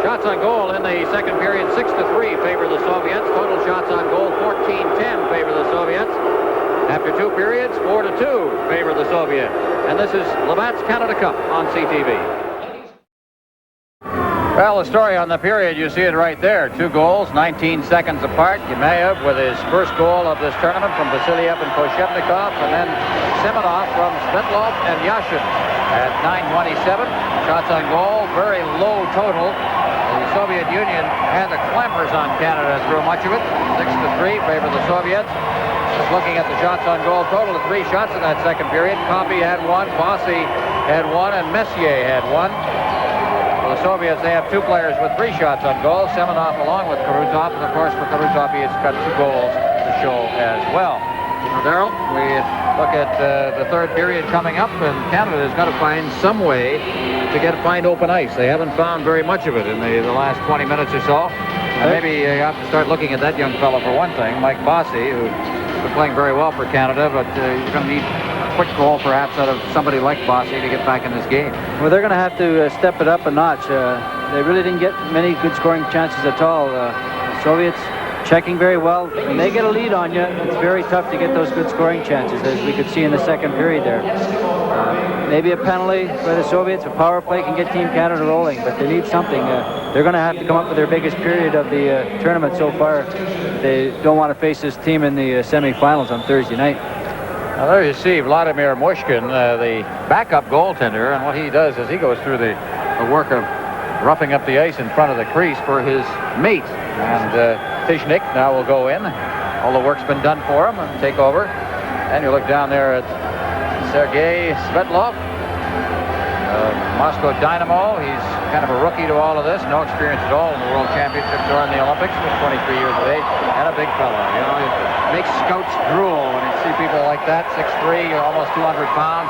Shots on goal in the second period, 6-3 favor the Soviets. Total shots on goal, 14-10 favor the Soviets. After 2 periods, 4-2 favor the Soviets. And this is Labatt's Canada Cup on CTV. Well, the story on the period, you see it right there. 2 goals, 19 seconds apart. Yemaev with his first goal of this tournament from Vasiliev and Koshevnikov, and then Semenov from Svetlov and Yashin at 9:27. Shots on goal, very low total. The Soviet Union had the clampers on Canada through much of it. 6-3 favor the Soviets. Just looking at the shots on goal total, 3 shots in that second period. Coffey had 1, Bossy had 1, and Messier had 1. For the Soviets, they have 2 players with 3 shots on goal. Semenov along with Karutov. And of course, for Karutov, he has got 2 goals to show as well. Darryl, we look at the third period coming up, and Canada has got to find some way to find open ice. They haven't found very much of it in the last 20 minutes or so. And maybe you have to start looking at that young fellow for one thing, Mike Bossy, who's been playing very well for Canada, but you're going to need a quick goal perhaps out of somebody like Bossy to get back in this game. Well, they're going to have to step it up a notch. They really didn't get many good scoring chances at all. The Soviets checking very well. When they get a lead on you, it's very tough to get those good scoring chances, as we could see in the second period there. Maybe a penalty by the Soviets, a power play can get Team Canada rolling, but they need something. They're going to have to come up with their biggest period of the tournament so far. They don't want to face this team in the semifinals on Thursday night. Now there you see Vladimir Mushkin, the backup goaltender, and what he does is he goes through the work of roughing up the ice in front of the crease for his mate. And Tishnik now will go in. All the work's been done for him and take over. And you look down there at Sergei Svetlov, Moscow Dynamo. He's kind of a rookie to all of this. No experience at all in the World Championships or in the Olympics. Just 23 years of age. And a big fellow. You know, it makes scouts drool when you see people like that. 6'3", you're almost 200 pounds.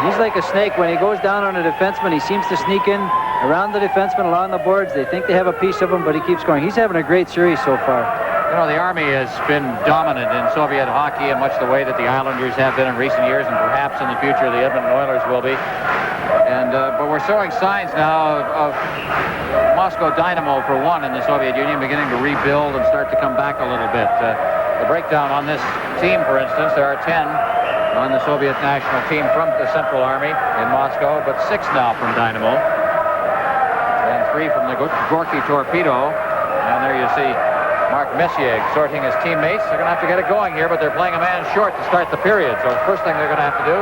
He's like a snake. When he goes down on a defenseman, he seems to sneak in around the defenseman, along the boards. They think they have a piece of him, but he keeps going. He's having a great series so far. You know, the Army has been dominant in Soviet hockey in much the way that the Islanders have been in recent years, and perhaps in the future the Edmonton Oilers will be. And but we're showing signs now of Moscow Dynamo, for one, in the Soviet Union, beginning to rebuild and start to come back a little bit. The breakdown on this team, for instance, there are 10 on the Soviet national team from the Central Army in Moscow, but 6 now from Dynamo. And 3 from the Gorky Torpedo. And there you see Mark Messier sorting his teammates. They're going to have to get it going here, but they're playing a man short to start the period. So the first thing they're going to have to do,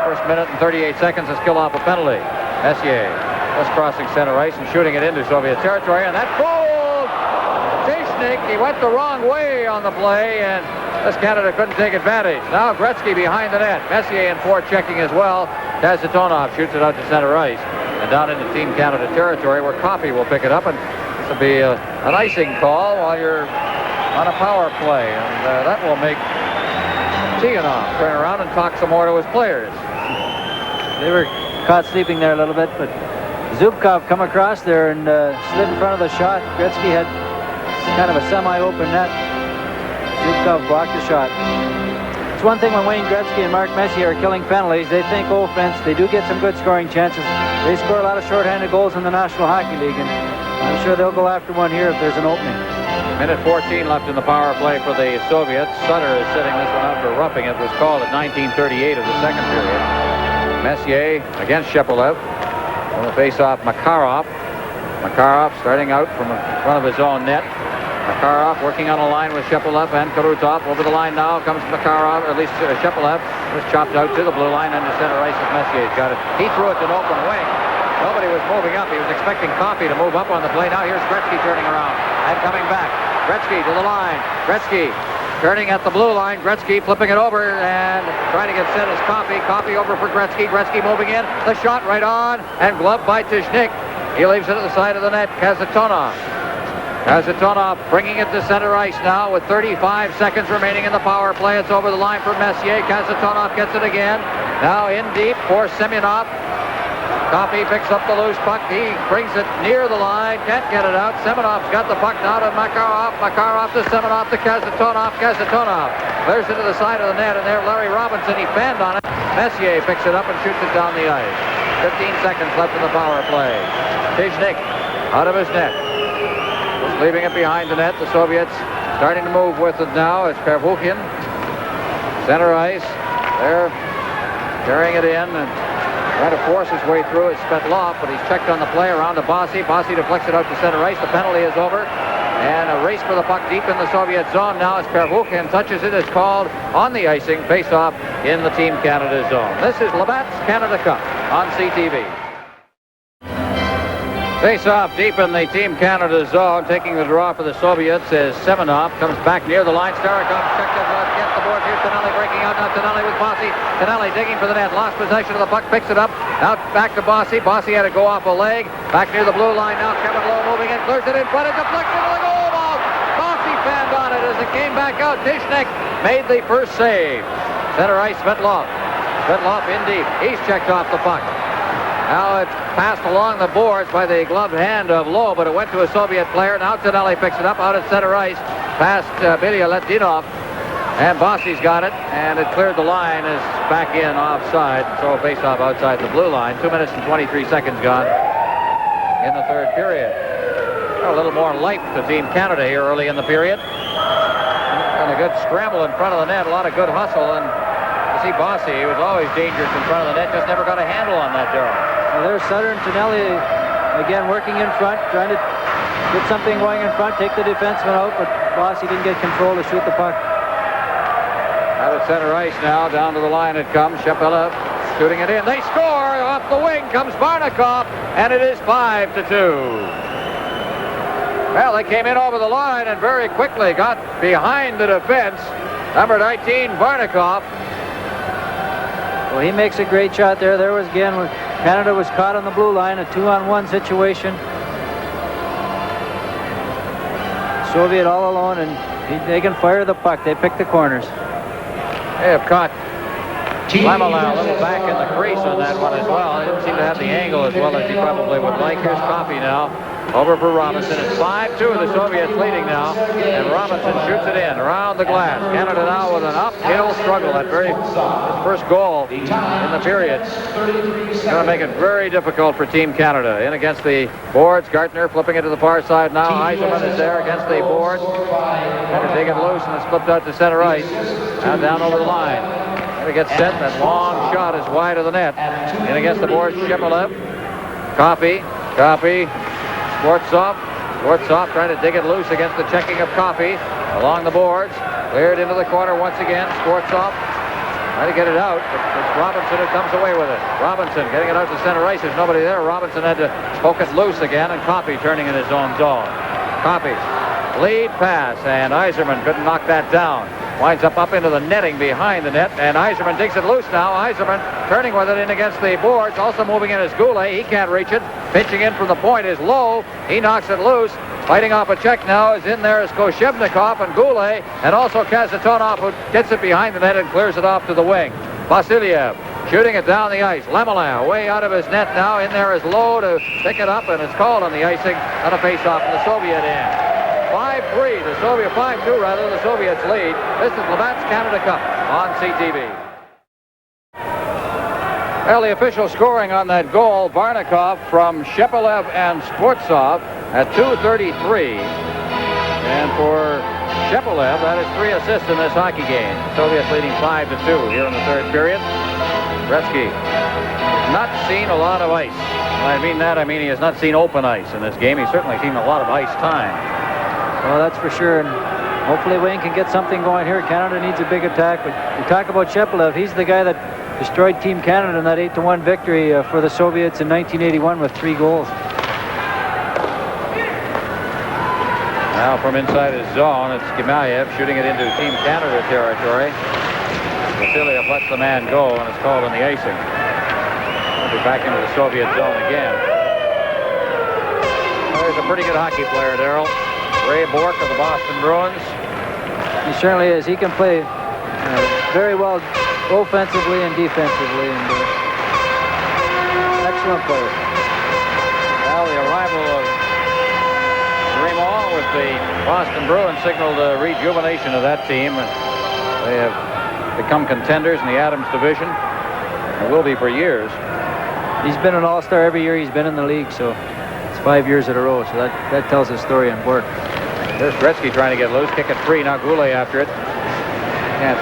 first minute and 38 seconds, is kill off a penalty. Messier just crossing center ice and shooting it into Soviet territory. And that fooled Tishnik. He went the wrong way on the play, and this Canada couldn't take advantage. Now Gretzky behind the net. Messier in checking as well. Kazatonov shoots it out to center ice. And down into Team Canada territory, where Coffey will pick it up, and this will be an icing call while you're on a power play, and that will make Tiganov turn around and talk some more to his players. They were caught sleeping there a little bit, but Zubkov come across there and slid in front of the shot. Gretzky had kind of a semi-open net. Zubkov blocked the shot. It's one thing when Wayne Gretzky and Mark Messier are killing penalties. They think offense. They do get some good scoring chances. They score a lot of shorthanded goals in the National Hockey League, and I'm sure they'll go after one here if there's an opening. Minute 14 left in the power play for the Soviets. Sutter is sitting this one out for roughing it. Was called at 19:38 of the second period. Messier against Shepelev. On the face-off, Makarov. Makarov starting out from in front of his own net. Makarov working on a line with Shepelev and Karutov. Over the line now comes Makarov, or at least Shepelev. Was chopped out to the blue line under center ice as Messier's got it. He threw it to an open wing. Nobody was moving up. He was expecting Coffey to move up on the play. Now here's Gretzky turning around and coming back. Gretzky to the line. Gretzky turning at the blue line. Gretzky flipping it over and trying to get set as Coffey. Coffey over for Gretzky. Gretzky moving in. The shot right on and gloved by Tishnik. He leaves it at the side of the net. Kazatonov Kasatonov bringing it to center ice now with 35 seconds remaining in the power play. It's over the line for Messier. Kasatonov gets it again. Now in deep for Semyonov. Coffey picks up the loose puck. He brings it near the line. Can't get it out. Semyonov's got the puck now to Makarov. Makarov to Semyonov to Kasatonov. Kasatonov clears it to the side of the net, and there Larry Robinson, he fanned on it. Messier picks it up and shoots it down the ice. 15 seconds left in the power play. Tishnik out of his net. Just leaving it behind the net. The Soviets starting to move with it now. It's Pervukhin. Center ice. They're carrying it in and trying to force his way through. It's Svetlov, but he's checked on the play around to Bossy. Bossy deflects it out to center ice. The penalty is over. And a race for the puck deep in the Soviet zone now as Pervukhin touches it. It's called on the icing. Face-off in the Team Canada zone. This is Labatt's Canada Cup on CTV. Face-off deep in the Team Canada zone. Taking the draw for the Soviets is Semyonov. Comes back near the line. Starikov checked it against the board. Here's Tonelli breaking out. Now Tonelli with Bossy. Tonelli digging for the net. Lost possession of the puck. Picks it up. Now back to Bossy. Bossy had to go off a leg. Back near the blue line. Now Kevin Lowe moving in. Clears it in front. It's deflected to the goal box. Bossy fanned on it as it came back out. Tishnik made the first save. Center ice, Svetlov. Svetlov in deep. He's checked off the puck. Now it's passed along the boards by the gloved hand of Lowe, but it went to a Soviet player. Now Tonelli picks it up out at center ice, past Bilya Letdinov, and Bossy's got it, and it cleared the line. Is back in offside, so face-off outside the blue line. 2 minutes and 23 seconds gone in the third period. A little more life to Team Canada here early in the period. And a good scramble in front of the net, a lot of good hustle, and you see Bossy, he was always dangerous in front of the net, just never got a handle on that, Darryl. Well, there's Sutter and Tonelli again working in front, trying to get something going in front, take the defenseman out, but Bossy didn't get control to shoot the puck. Out at center ice now, down to the line it comes. Shepelev shooting it in. They score! Off the wing comes Barnikov, and it is 5-2. Well, they came in over the line and very quickly got behind the defense. Number 19, Barnikov. Well, he makes a great shot there. There was again when Canada was caught on the blue line, a 2-on-1 situation. Soviet all alone, and they can fire the puck. They pick the corners. They have caught Lamela a little back in the crease on that one as well. He didn't seem to have the angle as well as he probably would like. Here's Coffey now. Over for Robinson. It's 5-2. The Soviets leading now. And Robinson shoots it in around the glass. Canada now with an uphill struggle. That very first goal in the period. It's going to make it very difficult for Team Canada. In against the boards. Gartner flipping it to the far side now. Eiserman is there against the boards. Trying to dig it loose, and it's flipped out to center ice. Now down over the line. Going to get set. That long shot is wide of the net. In against the boards. Shepelev. Coffey. Schwartzov trying to dig it loose against the checking of Coffey along the boards. Cleared into the corner once again. Schwartzov trying to get it out. It's Robinson who comes away with it. Robinson getting it out to center ice. There's nobody there. Robinson had to poke it loose again, and Coffey turning in his own zone. Coffey lead pass, and Eiserman couldn't knock that down. Winds up into the netting behind the net, and Eiserman digs it loose now. Eiserman turning with it in against the boards. Also moving in is Goulet. He can't reach it. Pitching in from the point is Lowe. He knocks it loose. Fighting off a check now is in there is Koshevnikov and Goulet, and also Kasatonov, who gets it behind the net and clears it off to the wing. Vasilyev shooting it down the ice. Lemelin way out of his net now. In there is Lowe to pick it up, and it's called on the icing on a face-off in the Soviet end. 5-3, the Soviet 5-2 rather, the Soviets lead. This is Labatt's Canada Cup on CTV. Well, the official scoring on that goal, Barnikov from Shepelev and Skvortsov at 2:33. And for Shepelev, that is 3 assists in this hockey game. Soviets leading 5-2 here in the third period. Gretzky not seen a lot of ice. When I mean that, I mean he has not seen open ice in this game. He's certainly seen a lot of ice time. Well, that's for sure, and hopefully Wayne can get something going here. Canada needs a big attack, but we talk about Shepelev. He's the guy that destroyed Team Canada in that 8-1 victory for the Soviets in 1981 with 3 goals. Now from inside his zone, it's Gimayev shooting it into Team Canada territory. Vasilyev lets the man go, and it's called on the icing. We'll be back into the Soviet zone again. Well, there's a pretty good hockey player, Darryl. Ray Bork of the Boston Bruins. He certainly is. He can play very well offensively and defensively, and excellent player. Well, the arrival of Raymond with the Boston Bruins signaled a rejuvenation of that team. They have become contenders in the Adams division. It will be for years. He's been an all-star every year he's been in the league, so it's 5 years in a row. So that tells his story on Bork. There's Gretzky trying to get loose, kick it free. Now Goulet after it. Can't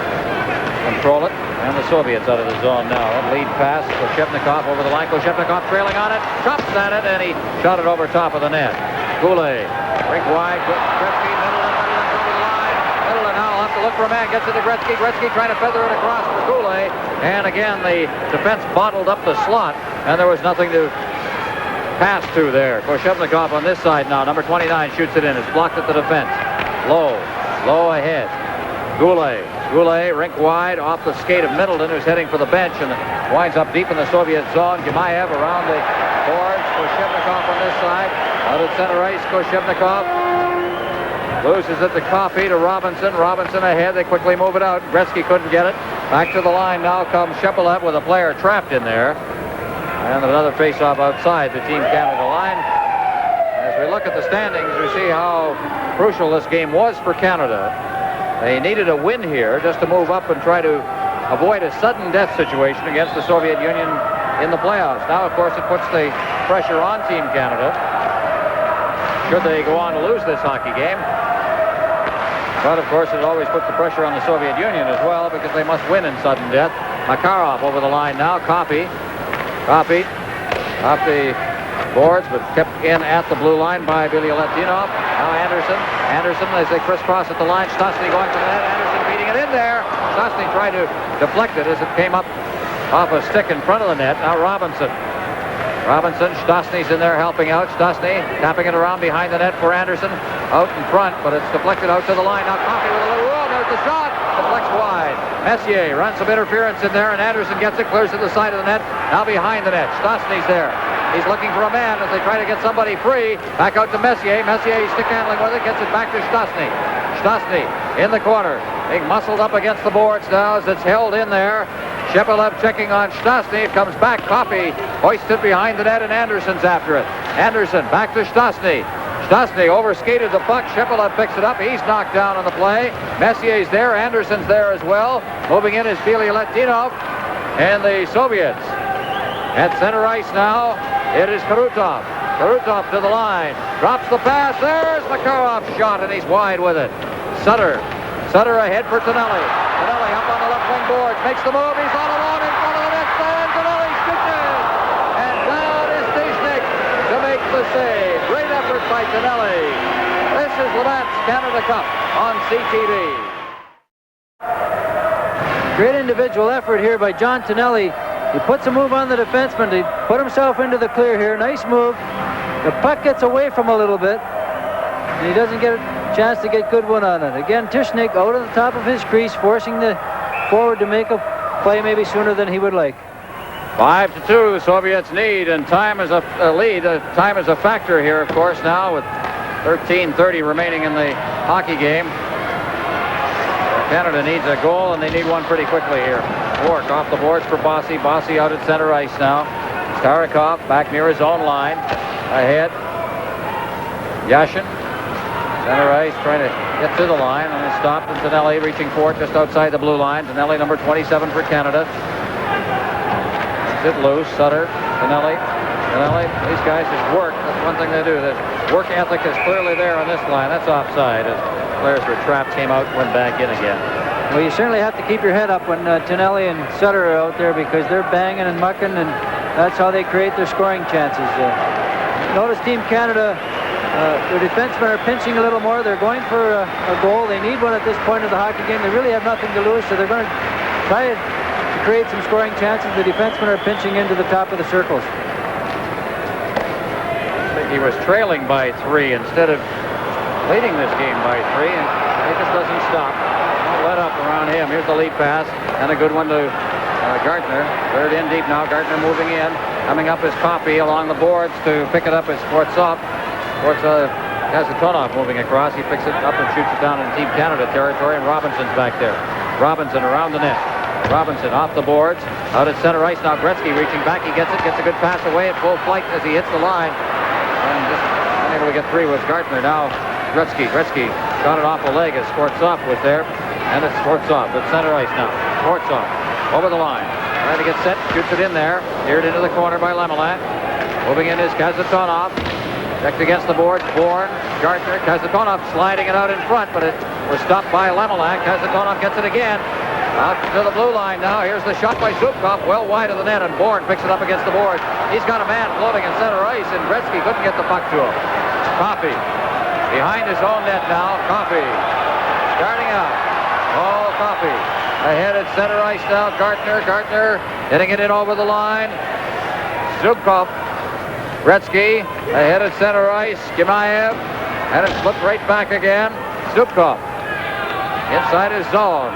control it. And the Soviets out of the zone now. That lead pass, Koshevnikov over the line. Koshevnikov trailing on it, chops at it, and he shot it over top of the net. Goulet, rink wide, Gretzky, Middleton over the line. Middleton now will have to look for a man, gets it to Gretzky. Gretzky trying to feather it across for Goulet. And again, the defense bottled up the slot, and there was nothing to pass to there. Koshevnikov on this side now. Number 29 shoots it in. It's blocked at the defense. Low ahead. Goulet, rink wide, off the skate of Middleton, who's heading for the bench, and winds up deep in the Soviet zone. Gemaev around the boards. Koshevnikov on this side. Out at center ice, Koshevnikov loses it to Coffey to Robinson. Robinson ahead. They quickly move it out. Gretzky couldn't get it. Back to the line now comes Shepelev with a player trapped in there. And another face-off outside the Team Canada line. As we look at the standings, we see how crucial this game was for Canada. They needed a win here just to move up and try to avoid a sudden death situation against the Soviet Union in the playoffs. Now, of course, it puts the pressure on Team Canada should they go on to lose this hockey game. But, of course, it always puts the pressure on the Soviet Union as well because they must win in sudden death. Makarov over the line now. Coffey off the boards, but kept in at the blue line by Billy Letinov. Now Anderson as they crisscross at the line. Stastny going to the net. Anderson beating it in there. Stastny tried to deflect it as it came up off a stick in front of the net. Now Robinson, Stastny's in there helping out. Stastny tapping it around behind the net for Anderson. Out in front, but it's deflected out to the line. Now Coffey with a little roll. There's the shot. Deflects wide. Messier runs some interference in there, and Anderson gets it, clears to the side of the net. Now behind the net. Stastny's there. He's looking for a man as they try to get somebody free. Back out to Messier. Messier stick handling with it. Gets it back to Stastny. Stastny in the corner. Being muscled up against the boards now as it's held in there. Shepelev checking on Stastny. It comes back. Coffey hoists it behind the net, and Anderson's after it. Anderson back to Stastny. Stastny overskated the puck. Shepelev picks it up. He's knocked down on the play. Messier's there. Anderson's there as well. Moving in is Billy Letinov. And the Soviets at center ice now. It is Krutov. Krutov to the line. Drops the pass. There's Makarov's shot, and he's wide with it. Sutter ahead for Tonelli. Tonelli up on the left wing boards. Makes the move. He's all alone in front of the net. And Tonelli shoots it. And down is Stashnik to make the save. Great effort by Tonelli. This is Labatt's Canada Cup on CTV. Great individual effort here by John Tonelli. He puts a move on the defenseman to put himself into the clear here. Nice move. The puck gets away from a little bit, and he doesn't get a chance to get good one on it. Again, Tishnik out of the top of his crease, forcing the forward to make a play maybe sooner than he would like. 5-2, Soviets need, and time is a lead. Time is a factor here, of course, now with 13:30 remaining in the hockey game. Canada needs a goal, and they need one pretty quickly here. Bork off the boards for Bossy. Bossy out at center ice now. Starikov back near his own line. Ahead. Yashin. Center ice trying to get to the line, and it's stopped. And Tonelli reaching for it just outside the blue line. Tonelli number 27 for Canada. It loose. Sutter. Tonelli. These guys just work. That's one thing they do. The work ethic is clearly there on this line. That's offside. As players were trapped, came out, went back in again. Well, you certainly have to keep your head up when Tonelli and Sutter are out there because they're banging and mucking, and that's how they create their scoring chances. Notice Team Canada, their defensemen are pinching a little more. They're going for a goal. They need one at this point of the hockey game. They really have nothing to lose, so they're going to try to create some scoring chances. The defensemen are pinching into the top of the circles. I think he was trailing by 3 instead of leading this game by 3, and it just doesn't stop. Don't let up around him. Here's the lead pass, and a good one to Gartner. Third in deep now. Gartner moving in. Coming up is Coffey along the boards to pick it up as Sportsov. Kazatonov moving across. He picks it up and shoots it down in Team Canada territory, and Robinson's back there. Robinson around the net. Robinson off the boards. Out at center ice now. Gretzky reaching back. He gets it. Gets a good pass away at full flight as he hits the line. And just unable to get free was Gartner. Now Gretzky shot it off a leg as Skvortsov was there. And it's Skvortsov at center ice now. Skvortsov over the line. Trying to get set. Shoots it in there. Steered into the corner by Lemelin. Moving in is Kazatonov. Checked against the boards. Bourne, Gartner, Kazatonov sliding it out in front, but it was stopped by Lemelin. Kazatonov gets it again. Out to the blue line now. Here's the shot by Zubkov, well wide of the net, and Bourne picks it up against the boards. He's got a man floating in center ice, and Gretzky couldn't get the puck to him. Coffey behind his own net now. Coffey starting out. Oh, Coffey ahead at center ice now. Gartner hitting it in over the line. Zubkov. Gretzky ahead at center ice. Gimaev had it flipped right back again. Zubkov inside his zone.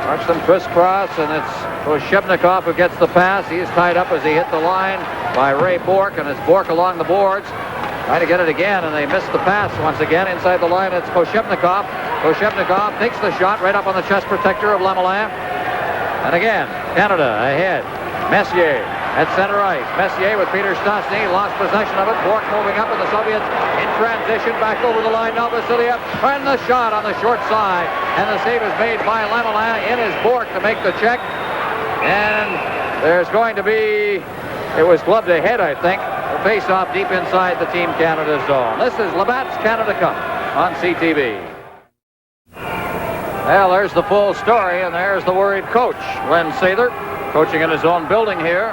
Watch them crisscross, and it's Koshebnikov who gets the pass. He is tied up as he hit the line by Ray Bourque, and it's Bourque along the boards. Trying to get it again, and they missed the pass once again. Inside the line, it's Koshebnikov. Koshebnikov takes the shot right up on the chest protector of Lemelin. And again, Canada ahead. Messier at center ice. Messier with Peter Stastny lost possession of it. Bourque moving up, and the Soviets in transition back over the line. Now Vasiliev, and the shot on the short side. And the save is made by Lemelin. In is Bourque to make the check. And there's going to be, it was gloved ahead, I think. The face-off deep inside the Team Canada zone. This is Labatt's Canada Cup on CTV. Well, there's the full story, and there's the worried coach, Len Sather, coaching in his own building here.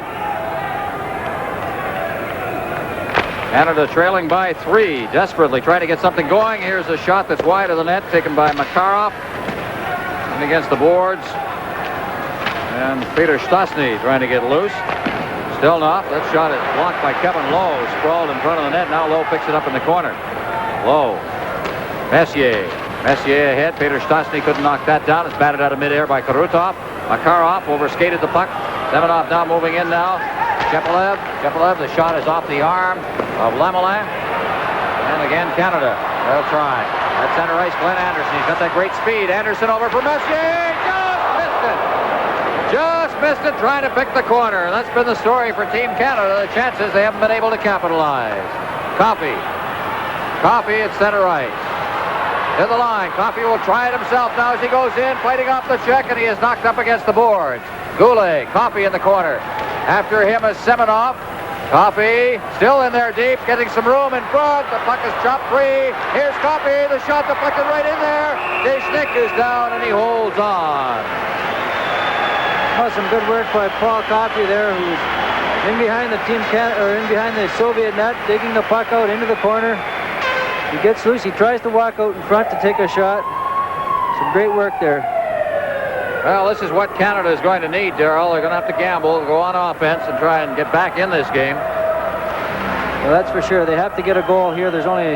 Canada trailing by 3, desperately trying to get something going. Here's a shot that's wide of the net, taken by Makarov. And against the boards. And Peter Stastny trying to get loose. Still not. That shot is blocked by Kevin Lowe, sprawled in front of the net. Now Lowe picks it up in the corner. Lowe. Messier ahead. Peter Stastny couldn't knock that down. It's batted out of midair by Karutov. Makarov overskated the puck. Semenov now moving in now. Chepelev, the shot is off the arm of Lemelin. And again, Canada. They'll try. At center ice, Glenn Anderson. He's got that great speed. Anderson over for Messier. Just missed it trying to pick the corner. That's been the story for Team Canada. The chances they haven't been able to capitalize. Coffey at center ice. To the line. Coffey will try it himself now as he goes in, fighting off the check, and he is knocked up against the boards. Goulet, Coffey in the corner. After him is Semenov. Coffey still in there deep, getting some room in front. The puck is chopped free. Here's Coffey. The shot deflected right in there. Deschnick is down, and he holds on. Oh, some good work by Paul Coffey there, who's in behind the in behind the Soviet net, digging the puck out into the corner. He gets loose. He tries to walk out in front to take a shot. Some great work there. Well, this is what Canada is going to need, Darrell. They're going to have to gamble, go on offense, and try and get back in this game. Well, that's for sure. They have to get a goal here. There's only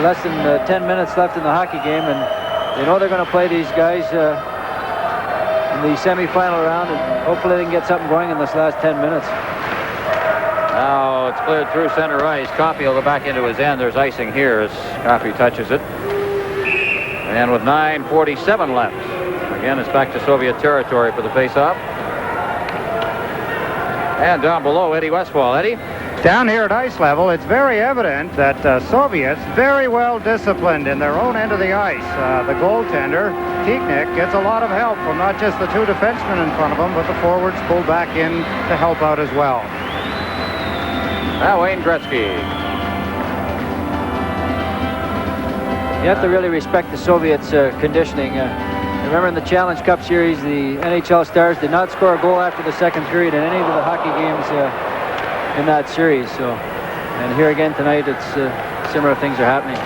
less than 10 minutes left in the hockey game, and they know they're going to play these guys in the semifinal round, and hopefully they can get something going in this last 10 minutes. Now it's cleared through center ice. Coffey will go back into his end. There's icing here as Coffey touches it. And with 9:47 left, again, it's back to Soviet territory for the face-off. And down below, Eddie Westfall. Eddie? Down here at ice level, it's very evident that Soviets very well disciplined in their own end of the ice. The goaltender, Tiknik, gets a lot of help from not just the two defensemen in front of him, but the forwards pulled back in to help out as well. Now Wayne Gretzky. You have to really respect the Soviets' conditioning. Remember in the Challenge Cup Series, the NHL Stars did not score a goal after the second period in any of the hockey games in that series. And here again tonight, it's similar things are happening.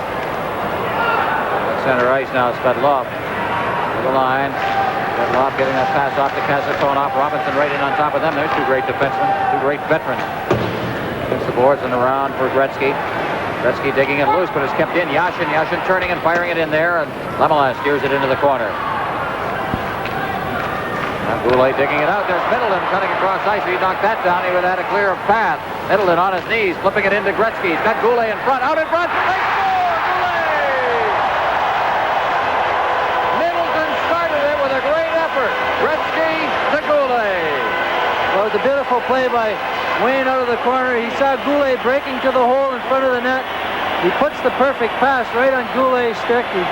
Center ice now, Svetlov to the line. Svetlov getting that pass off to Kazatonov. Robinson right in on top of them. There's two great defensemen, two great veterans. Against the boards and around for Gretzky. Gretzky digging it loose, but it's kept in. Yashin turning and firing it in there, and Lemelin steers it into the corner. Now Goulet digging it out. There's Middleton cutting across ice. He knocked that down. He would have had a clear path. Middleton on his knees, flipping it into Gretzky. He's got Goulet in front. Out in front. They score! Goulet! Middleton started it with a great effort. Gretzky to Goulet. Well, it was a beautiful play by Wayne out of the corner. He saw Goulet breaking to the hole in front of the net. He puts the perfect pass right on Goulet's stick. He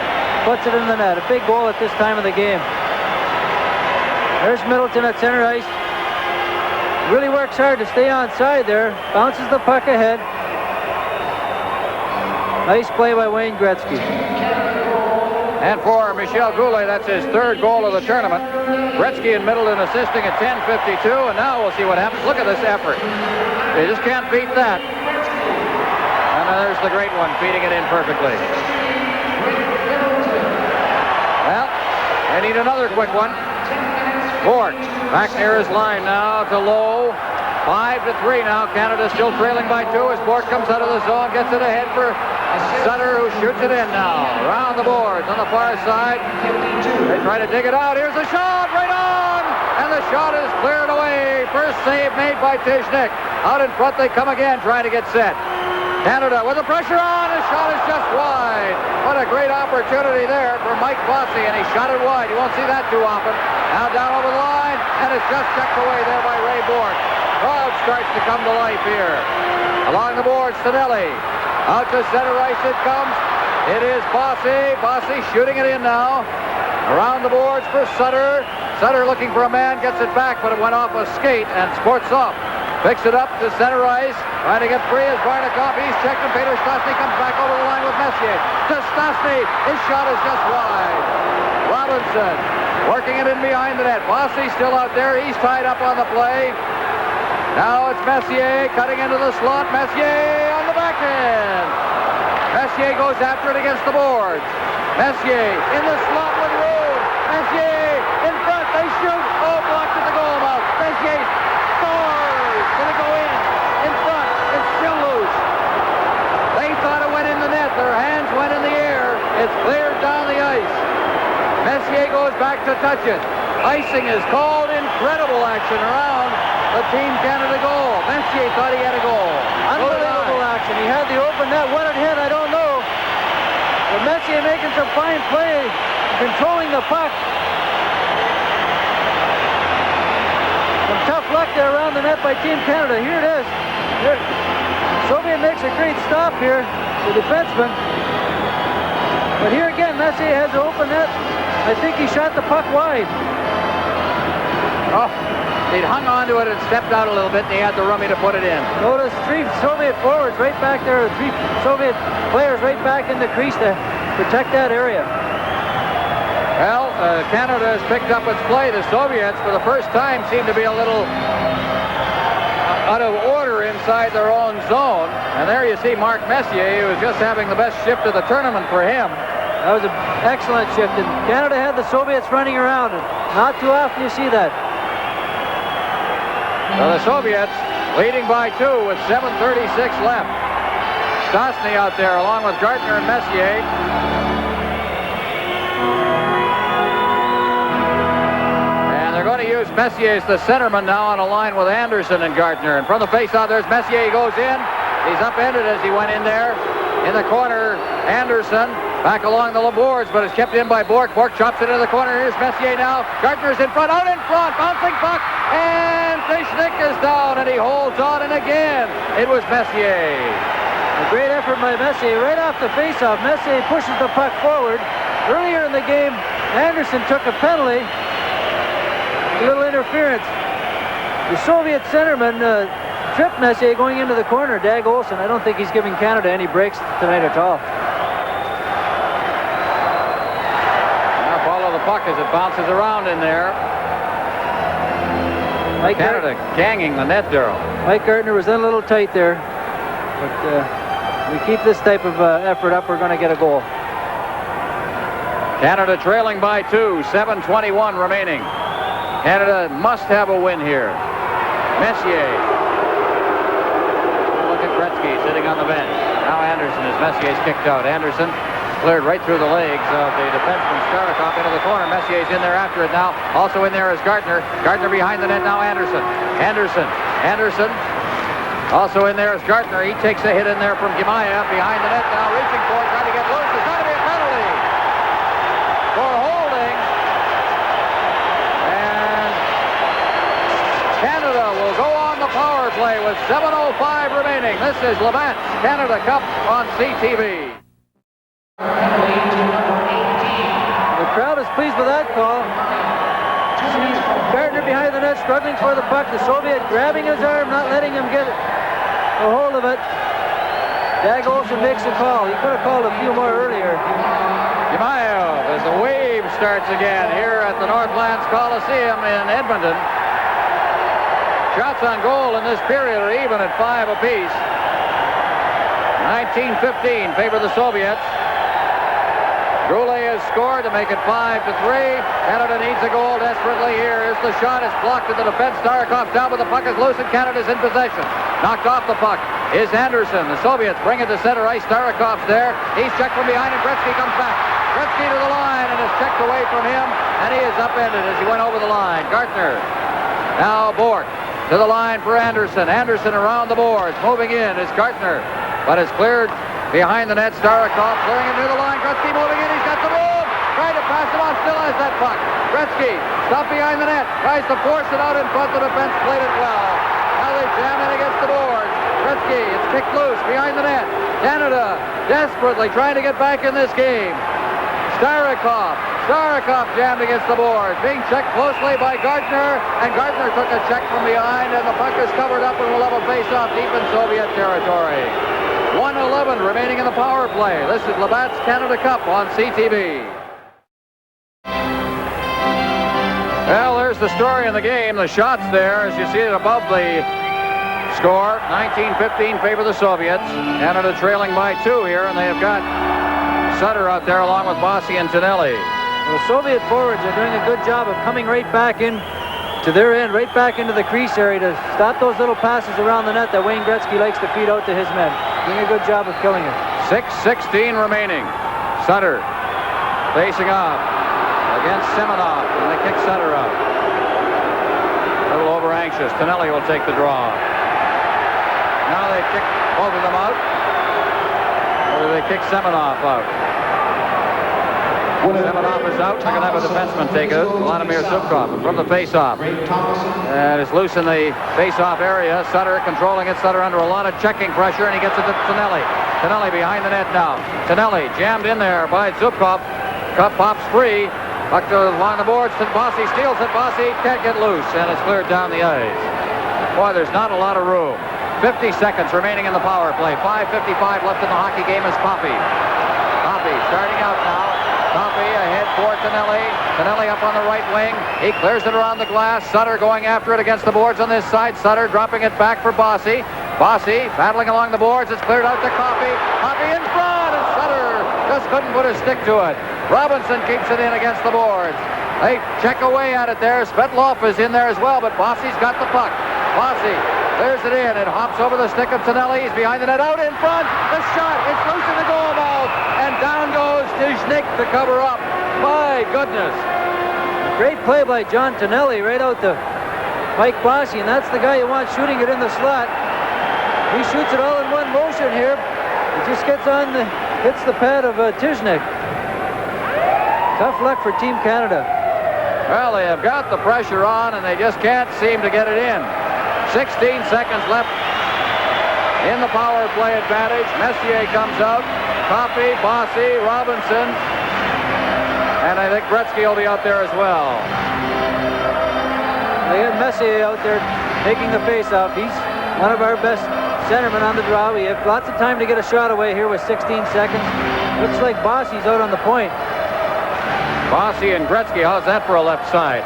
puts it in the net. A big goal at this time of the game. There's Middleton at center ice. Really works hard to stay onside there. Bounces the puck ahead. Nice play by Wayne Gretzky. And for Michel Goulet, that's his third goal of the tournament. Gretzky and Middleton assisting at 10:52, and now we'll see what happens. Look at this effort. They just can't beat that. And there's the great one, feeding it in perfectly. Well, they need another quick one. Bourque back near his line now to Lowe. 5-3 now. Canada still trailing by 2 as Bourque comes out of the zone, gets it ahead for Sutter, who shoots it in now. Around the boards on the far side. They try to dig it out. Here's a shot right on! And the shot is cleared away. First save made by Tishnick. Out in front they come again, trying to get set. Canada with the pressure on. His shot is just wide. What a great opportunity there for Mike Bossy, and he shot it wide. You won't see that too often. Now down over the line, and it's just checked away there by Ray Bourque. Crowd starts to come to life here. Along the boards, Tonelli. Out to center ice it comes. It is Bossy. Bossy shooting it in now. Around the boards for Sutter. Sutter looking for a man, gets it back, but it went off a skate and sports off. Picks it up to center ice. Trying to get free is Barnikov. He's checked, and Peter Stastny comes back over the line with Messier. To Stastny. His shot is just wide. Robinson working it in behind the net. Bossy still out there. He's tied up on the play. Now it's Messier cutting into the slot. Messier on the backhand. Messier goes after it against the boards. Messier in the slot with room. Messier in front. They shoot. Oh, blocked at the goal mouth. Messier scores. Gonna go in front. It's still loose. They thought it went in the net. Their hands went in the air. It's cleared down the ice. Messier goes back to touch it. Icing is called. Incredible action around the Team Canada goal. Messier thought he had a goal. Unbelievable action. He had the open net. What it hit, I don't know. But Messier making some fine play, controlling the puck. Some tough luck there around the net by Team Canada. Here it is. Here. Soviet makes a great stop here, the defenseman. But here again, Messier has the open net. I think he shot the puck wide. Oh, he'd hung on to it and stepped out a little bit, and he had the rummy to put it in. Notice 3 Soviet forwards right back there, 3 Soviet players right back in the crease to protect that area. Well, Canada has picked up its play. The Soviets, for the first time, seem to be a little out of order inside their own zone. And there you see Mark Messier, who was just having the best shift of the tournament for him. That was an excellent shift. And Canada had the Soviets running around, and not too often you see that. So the Soviets leading by 2 with 7:36 left. Stastny out there along with Gardner and Messier. And they're going to use Messier as the centerman now on a line with Anderson and Gardner. And from the faceoff, there's Messier. He goes in. He's upended as he went in there. In the corner, Anderson back along the boards, but it's kept in by Bourque. Bourque chops it into the corner. Here's Messier now. Gardner's in front, out in front, bouncing puck, and Tishnick is down, and he holds on, and again, it was Messier. A great effort by Messier. Right off the faceoff, Messier pushes the puck forward. Earlier in the game, Anderson took a penalty. A little interference. The Soviet centerman tripped Messier going into the corner. Dag Olsen, I don't think he's giving Canada any breaks tonight at all. Now follow the puck as it bounces around in there. Canada ganging the net, Darrell. Mike Gardner was in a little tight there. But we keep this type of effort up, we're going to get a goal. Canada trailing by 2, 7:21 remaining. Canada must have a win here. Messier. Look at Gretzky sitting on the bench. Now Anderson, as Messier's kicked out. Anderson cleared right through the legs of the defenseman Starikov into the corner. Messier's in there after it now. Also in there is Gardner. Gardner behind the net now. Anderson. Also in there is Gardner. He takes a hit in there from Gimayev behind the net now. Reaching for it, trying to get loose. There's going to be a penalty for holding. And Canada will go on the power play with 7:05 remaining. This is Labatt's Canada Cup on CTV. The crowd is pleased with that call. Gardner behind the net, struggling for the puck. The Soviet grabbing his arm, not letting him get a hold of it. Dag Olsen makes a call. He could have called a few more earlier. Gimayev as the wave starts again here at the Northlands Coliseum in Edmonton. Shots on goal in this period are even at 5 apiece. 19-15 favor the Soviets. Goulet has scored to make it 5-3. Canada needs a goal desperately here. Here's the shot. It's blocked at the defense. Starikov down, but the puck is loose and Canada's in possession. Knocked off the puck is Anderson. The Soviets bring it to center ice. Starikov's there. He's checked from behind and Gretzky comes back. Gretzky to the line and is checked away from him, and he is upended as he went over the line. Gartner. Now Bork to the line for Anderson. Anderson around the boards. Moving in is Gartner, but is cleared behind the net. Starikov clearing him near the line. Gretzky moving in. He's got the room. Trying to pass it on. Still has that puck. Gretzky stopped behind the net. Tries to force it out in front. The defense played it well. Now they jam in against the boards. Gretzky, it's kicked loose behind the net. Canada desperately trying to get back in this game. Starikov jammed against the board. Being checked closely by Gardner. And Gardner took a check from behind. And the puck is covered up and will have a face-off deep in Soviet territory. 1:11 remaining in the power play. This is Labatt's Canada Cup on CTV. Well, there's the story in the game. The shots there, as you see it above the score. 19-15 favor the Soviets. Canada trailing by 2 here, and they have got Sutter out there along with Bossy and Tonelli. The Soviet forwards are doing a good job of coming right back in to their end, right back into the crease area to stop those little passes around the net that Wayne Gretzky likes to feed out to his men. Doing a good job of killing it. 6:16 remaining. Sutter facing off against Semenov, and they kick Sutter out. A little over anxious. Tonelli will take the draw. Now they kick both of them out. Or do they kick Semenov out? Semenov is out. They're going to have a defenseman take it. Vladimir Zubkov from the face-off. And it's loose in the face-off area. Sutter controlling it. Sutter under a lot of checking pressure, and he gets it to Tonelli. Tonelli behind the net now. Tonelli jammed in there by Zubkov. Cup pops free. Puck along the boards. Bossy steals it. Bossy can't get loose, and it's cleared down the ice. Boy, there's not a lot of room. 50 seconds remaining in the power play. 5:55 left in the hockey game as Coffey. Coffey starting out now. Coffey ahead for Tonelli. Tonelli up on the right wing. He clears it around the glass. Sutter going after it against the boards on this side. Sutter dropping it back for Bossy. Bossy battling along the boards. It's cleared out to Coffey. Coffey in front, and Sutter just couldn't put his stick to it. Robinson keeps it in against the boards. They check away at it there. Svetlov is in there as well, but Bossy's got the puck. Bossy clears it in. It hops over the stick of Tonelli. He's behind the net, out in front. The shot, it's loose in the goal mouth, and down goes Tishnik to cover up. My goodness. Great play by John Tonelli right out to Mike Bossy, and that's the guy you want shooting it in the slot. He shoots it all in one motion here. It just gets on hits the pad of Tishnik. Tough luck for Team Canada. Well, they have got the pressure on, and they just can't seem to get it in. 16 seconds left in the power play advantage. Messier comes out. Coffey, Bossy, Robinson, and I think Gretzky will be out there as well. They have Messier out there taking the face-off. He's one of our best centermen on the draw. We have lots of time to get a shot away here with 16 seconds. Looks like Bossy's out on the point. Bossy and Gretzky, how's that for a left side?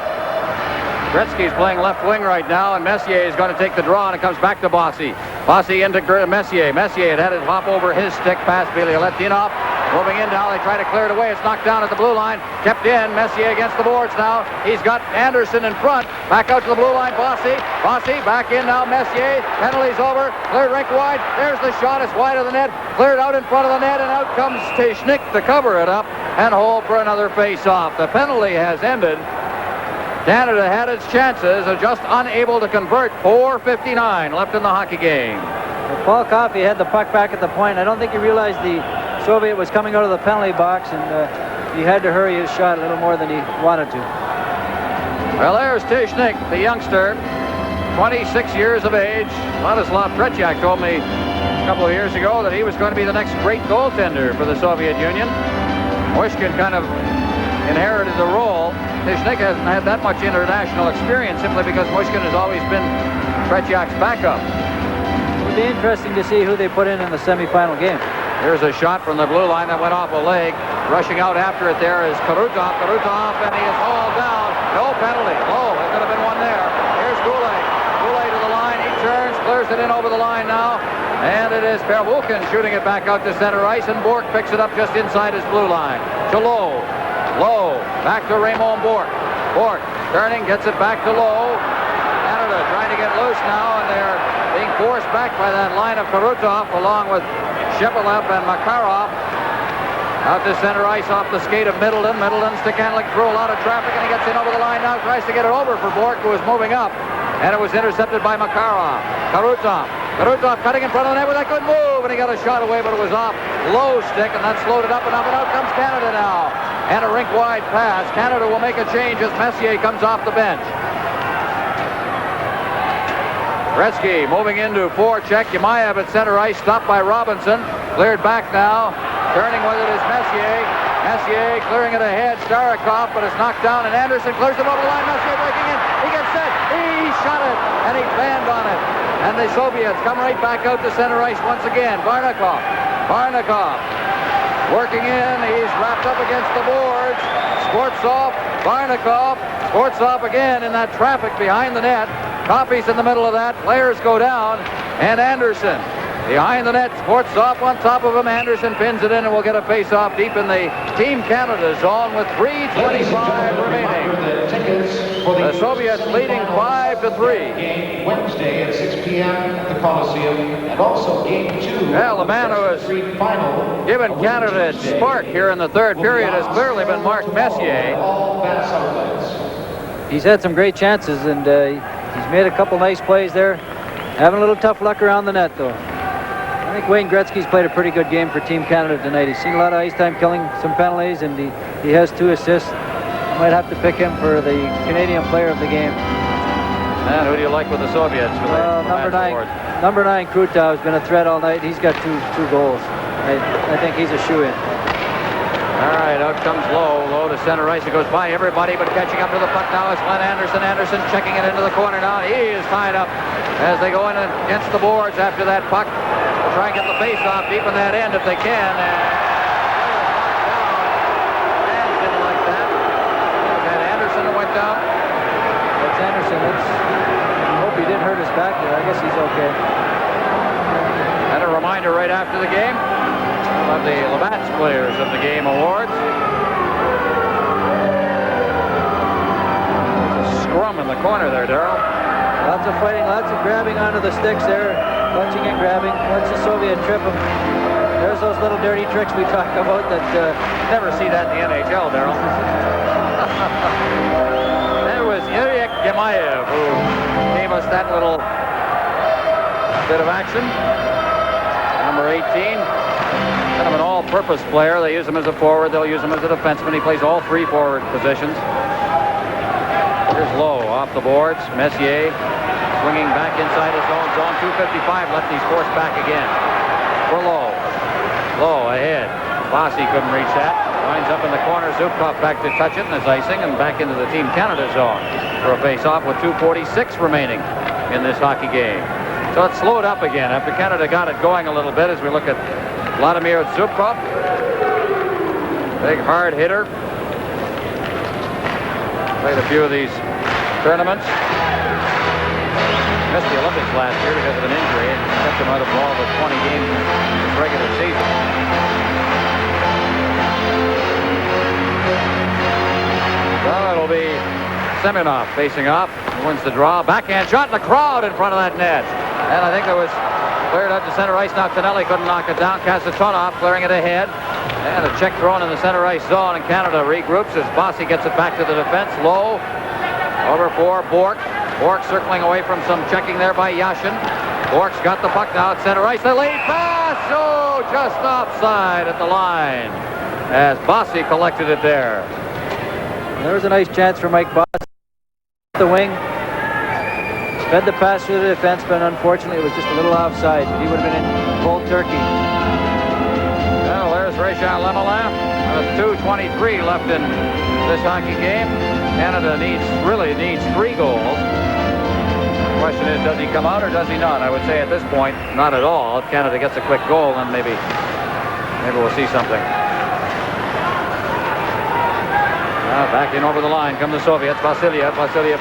Gretzky's playing left wing right now, and Messier is going to take the draw, and it comes back to Bossy. Bossy into Messier. Messier had it hop over his stick past Bielyaletdinov, Moving in now, they try to clear it away. It's knocked down at the blue line. Kept in. Messier against the boards now. He's got Anderson in front. Back out to the blue line. Bossy back in now. Messier. Penalty's over. Cleared rink wide. There's the shot. It's wide of the net. Cleared out in front of the net, and out comes Stechnik to cover it up and hold for another face-off. The penalty has ended. Canada had its chances, are just unable to convert. 4:59 left in the hockey game. Well, Paul Coffey had the puck back at the point. I don't think he realized the Soviet was coming out of the penalty box, and he had to hurry his shot a little more than he wanted to. Well, there's Stechnik, the youngster, 26 years of age. Vladislav Tretiak told me a couple of years ago that he was going to be the next great goaltender for the Soviet Union. Mushkin kind of inherited the role. Stechnik hasn't had that much international experience simply because Mushkin has always been Tretiak's backup. It'll be interesting to see who they put in the semifinal game. Here's a shot from the blue line that went off a leg. Rushing out after it there is Karutov, and he is hauled down. No penalty. Oh, there could have been one there. Here's Goulet. Goulet to the line. He turns, clears it in over the line now. And it is Pervulkin shooting it back out to center ice, and Bourque picks it up just inside his blue line. To Lowe. Lowe. Back to Raymond Bourque. Bourque turning, gets it back to Lowe. Canada trying to get loose now, and they're being forced back by that line of Karutov along with Shepelev and Makarov. Out to center ice off the skate of Middleton. Middleton's to Canlick through a lot of traffic, and he gets in over the line now. Tries to get it over for Bourque, who is moving up. And it was intercepted by Makarov. Karutov cutting in front of the net with a good move, and he got a shot away, but it was off low stick, and that slowed it up enough, and out comes Canada now. And a rink-wide pass. Canada will make a change as Messier comes off the bench. Gretzky moving into forecheck. Yamayev at center ice, stopped by Robinson. Cleared back now. Turning with it is Messier. Messier clearing it ahead. Starikov, but it's knocked down, and Anderson clears it over the line. Messier breaking in. He gets set. He shot it, and he banned on it. And the Soviets come right back out to center ice once again. Barnikov working in. He's wrapped up against the boards. Skvortsov. Barnikov. Skvortsov again in that traffic behind the net. Coffey's in the middle of that. Players go down. And Anderson behind the net. Skvortsov on top of him. Anderson pins it in, and will get a face-off deep in the Team Canada zone with 3:25 remaining. The Soviets leading 5-3. Game Wednesday at 6 p.m. at the Coliseum, and also Game 2. Well, the man who has given Canada its spark here in the third period has clearly been Mark Messier. He's had some great chances, and he's made a couple nice plays there. Having a little tough luck around the net, though. I think Wayne Gretzky's played a pretty good game for Team Canada tonight. He's seen a lot of ice time, killing some penalties, and he has 2 assists. Might have to pick him for the Canadian Player of the Game. And who do you like with the Soviets? Number 9, Krutov has been a threat all night. He's got two goals. I think he's a shoo-in. All right, out comes Lowe to center ice. It goes by everybody, but catching up to the puck now is Glenn Anderson. Anderson checking it into the corner now. He is tied up as they go in against the boards after that puck. They'll try and get the face-off deep in that end if they can. Went down. That's Anderson. I hope he didn't hurt his back there. I guess he's okay. And a reminder right after the game of the Labatt's Players of the Game Awards. There's a scrum in the corner there, Darryl. Lots of fighting, lots of grabbing onto the sticks there. Punching and grabbing. Watch the Soviet trip him. There's those little dirty tricks we talked about that never see that in the NHL, Darryl. That was Ilya Yamayev who gave us that little bit of action. Number 18, kind of an all-purpose player. They use him as a forward. They'll use him as a defenseman. He plays all 3 forward positions. Here's Lowe off the boards. Messier swinging back inside his own zone. 2:55 left. He's forced back again for Lowe. Lowe ahead. Bossy couldn't reach that. Winds up in the corner. Zubkov back to touch it, and is icing, and back into the Team Canada zone for a face-off with 2:46 remaining in this hockey game. So it slowed up again after Canada got it going a little bit as we look at Vladimir Zubkov. Big hard hitter. Played a few of these tournaments. Missed the Olympics last year because of an injury and kept him out of all but 20 games this regular season. Semyonov facing off. He wins the draw. Backhand shot in the crowd in front of that net. And I think there was cleared out to center ice. Now Tonelli couldn't knock it down. Kasatonov clearing it ahead. And a check thrown in the center ice zone. And Canada regroups as Bossy gets it back to the defense. Low. Over for Bork. Bork circling away from some checking there by Yashin. Bork's got the puck now at center ice. The lead pass. Oh, just offside at the line as Bossy collected it there. There was a nice chance for Mike Bossy. The wing. Fed the pass through the defense, but unfortunately it was just a little offside. He would have been in cold turkey. Well, there's Rayshon Lemelin. 2:23 left in this hockey game. Canada really needs 3 goals. The question is, does he come out or does he not? I would say at this point, not at all. If Canada gets a quick goal, then maybe we'll see something. Back in over the line come the Soviets. Vasiliev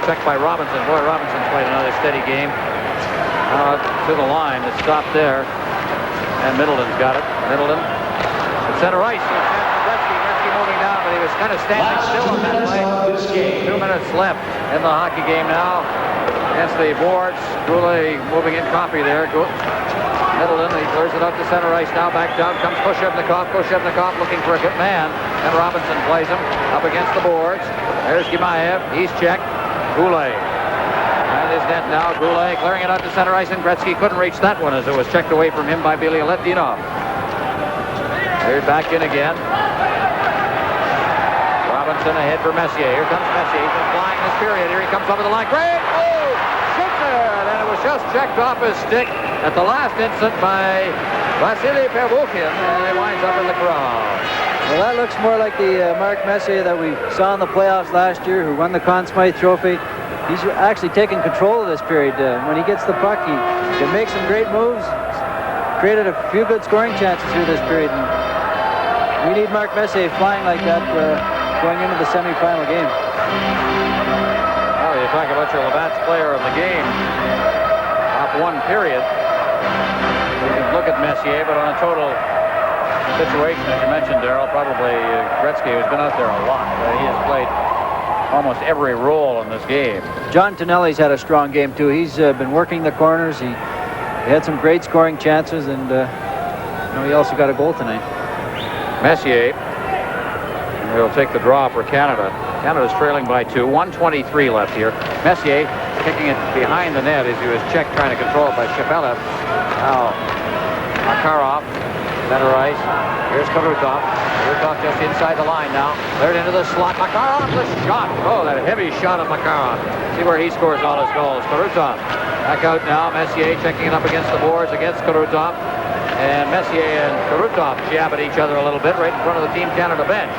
checked by Robinson. Boy, Robinson's played another steady game. To the line. It's stopped there. And Middleton's got it. Middleton at center ice. Gretzky moving down, but he was kind of standing still on that play. 2 minutes left in the hockey game now. Against the boards. Goulet moving in copy there. Middleton, he clears it out to center ice now. Back down comes Koshevnikov. Koshevnikov looking for a good man. And Robinson plays him up against the boards. There's Gimaev. He's checked. Goulet. And his net now. Goulet clearing it out to center ice. And Gretzky couldn't reach that one as it was checked away from him by Billy Letinov. They're back in again. Robinson ahead for Messier. Here comes Messier. He's been flying this period. Here he comes over the line. Great move! Shoots it! And it was just checked off his stick at the last instant by Vasily Pervukhin. And he winds up in the crowd. Well, that looks more like the Mark Messier that we saw in the playoffs last year, who won the Conn Smythe Trophy. He's actually taking control of this period. When he gets the puck, he can make some great moves. Created a few good scoring chances through this period. And we need Mark Messier flying like that going into the semifinal game. Well, you talk about your Labatt's player of the game off one period. You can look at Messier, but on a total situation, as you mentioned, Darrell, probably Gretzky, who's been out there a lot. He has played almost every role in this game. John Tonelli's had a strong game, too. He's been working the corners. He had some great scoring chances, and he also got a goal tonight. Messier will take the draw for Canada. Canada's trailing by 2. 1:23 left here. Messier kicking it behind the net as he was checked, trying to control it by Shepelev. Now, Makarov. Center ice. Here's Karutov. Karutov just inside the line now. Cleared into the slot. Makarov, the shot. Oh, that heavy shot of Makarov. See where he scores all his goals. Karutov. Back out now. Messier checking it up against the boards against Karutov. And Messier and Karutov jab at each other a little bit right in front of the Team Canada bench.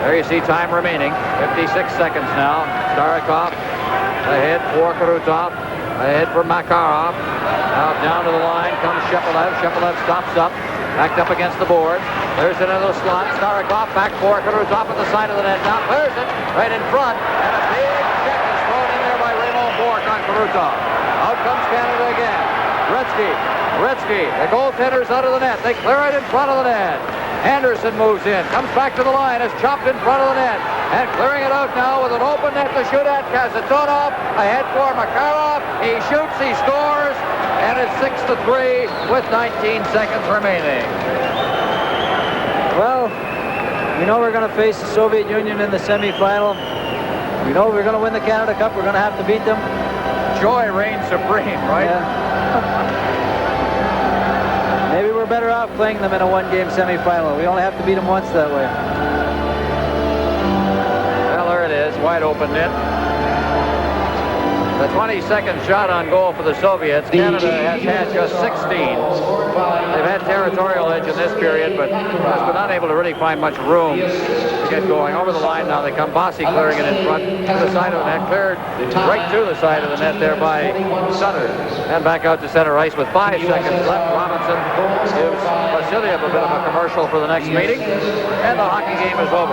There you see time remaining. 56 seconds now. Starikov ahead for Karutov. Ahead for Makarov. Now down to the line comes Shepelev. Shepelev stops up. Backed up against the board. There's another slot. Starikov back for Karutov at the side of the net. Now clears it right in front. And a big check is thrown in there by Raymond Bork on Karutov. Out comes Canada again. Gretzky. The goaltender's out of the net. They clear it in front of the net. Anderson moves in. Comes back to the line. Is chopped in front of the net. And clearing it out now with an open net to shoot at. Kasatonov ahead for Makarov. He shoots. He scores. And it's 6-3 with 19 seconds remaining. Well, we know we're going to face the Soviet Union in the semifinal. We know we're going to win the Canada Cup. We're going to have to beat them. Joy reigns supreme, right? Yeah. Maybe we're better off playing them in a one-game semifinal. We only have to beat them once that way. Well, there it is. Wide open net. The 22nd shot on goal for the Soviets. Canada has had just 16. They've had territorial edge in this period, but has been unable to really find much room to get going. Over the line now they come. Bossy clearing it in front to the side of the net. Cleared right to the side of the net there by Sutter. And back out to center ice with 5 seconds left. Robinson gives Vasiliev a bit of a commercial for the next meeting. And the hockey game is over.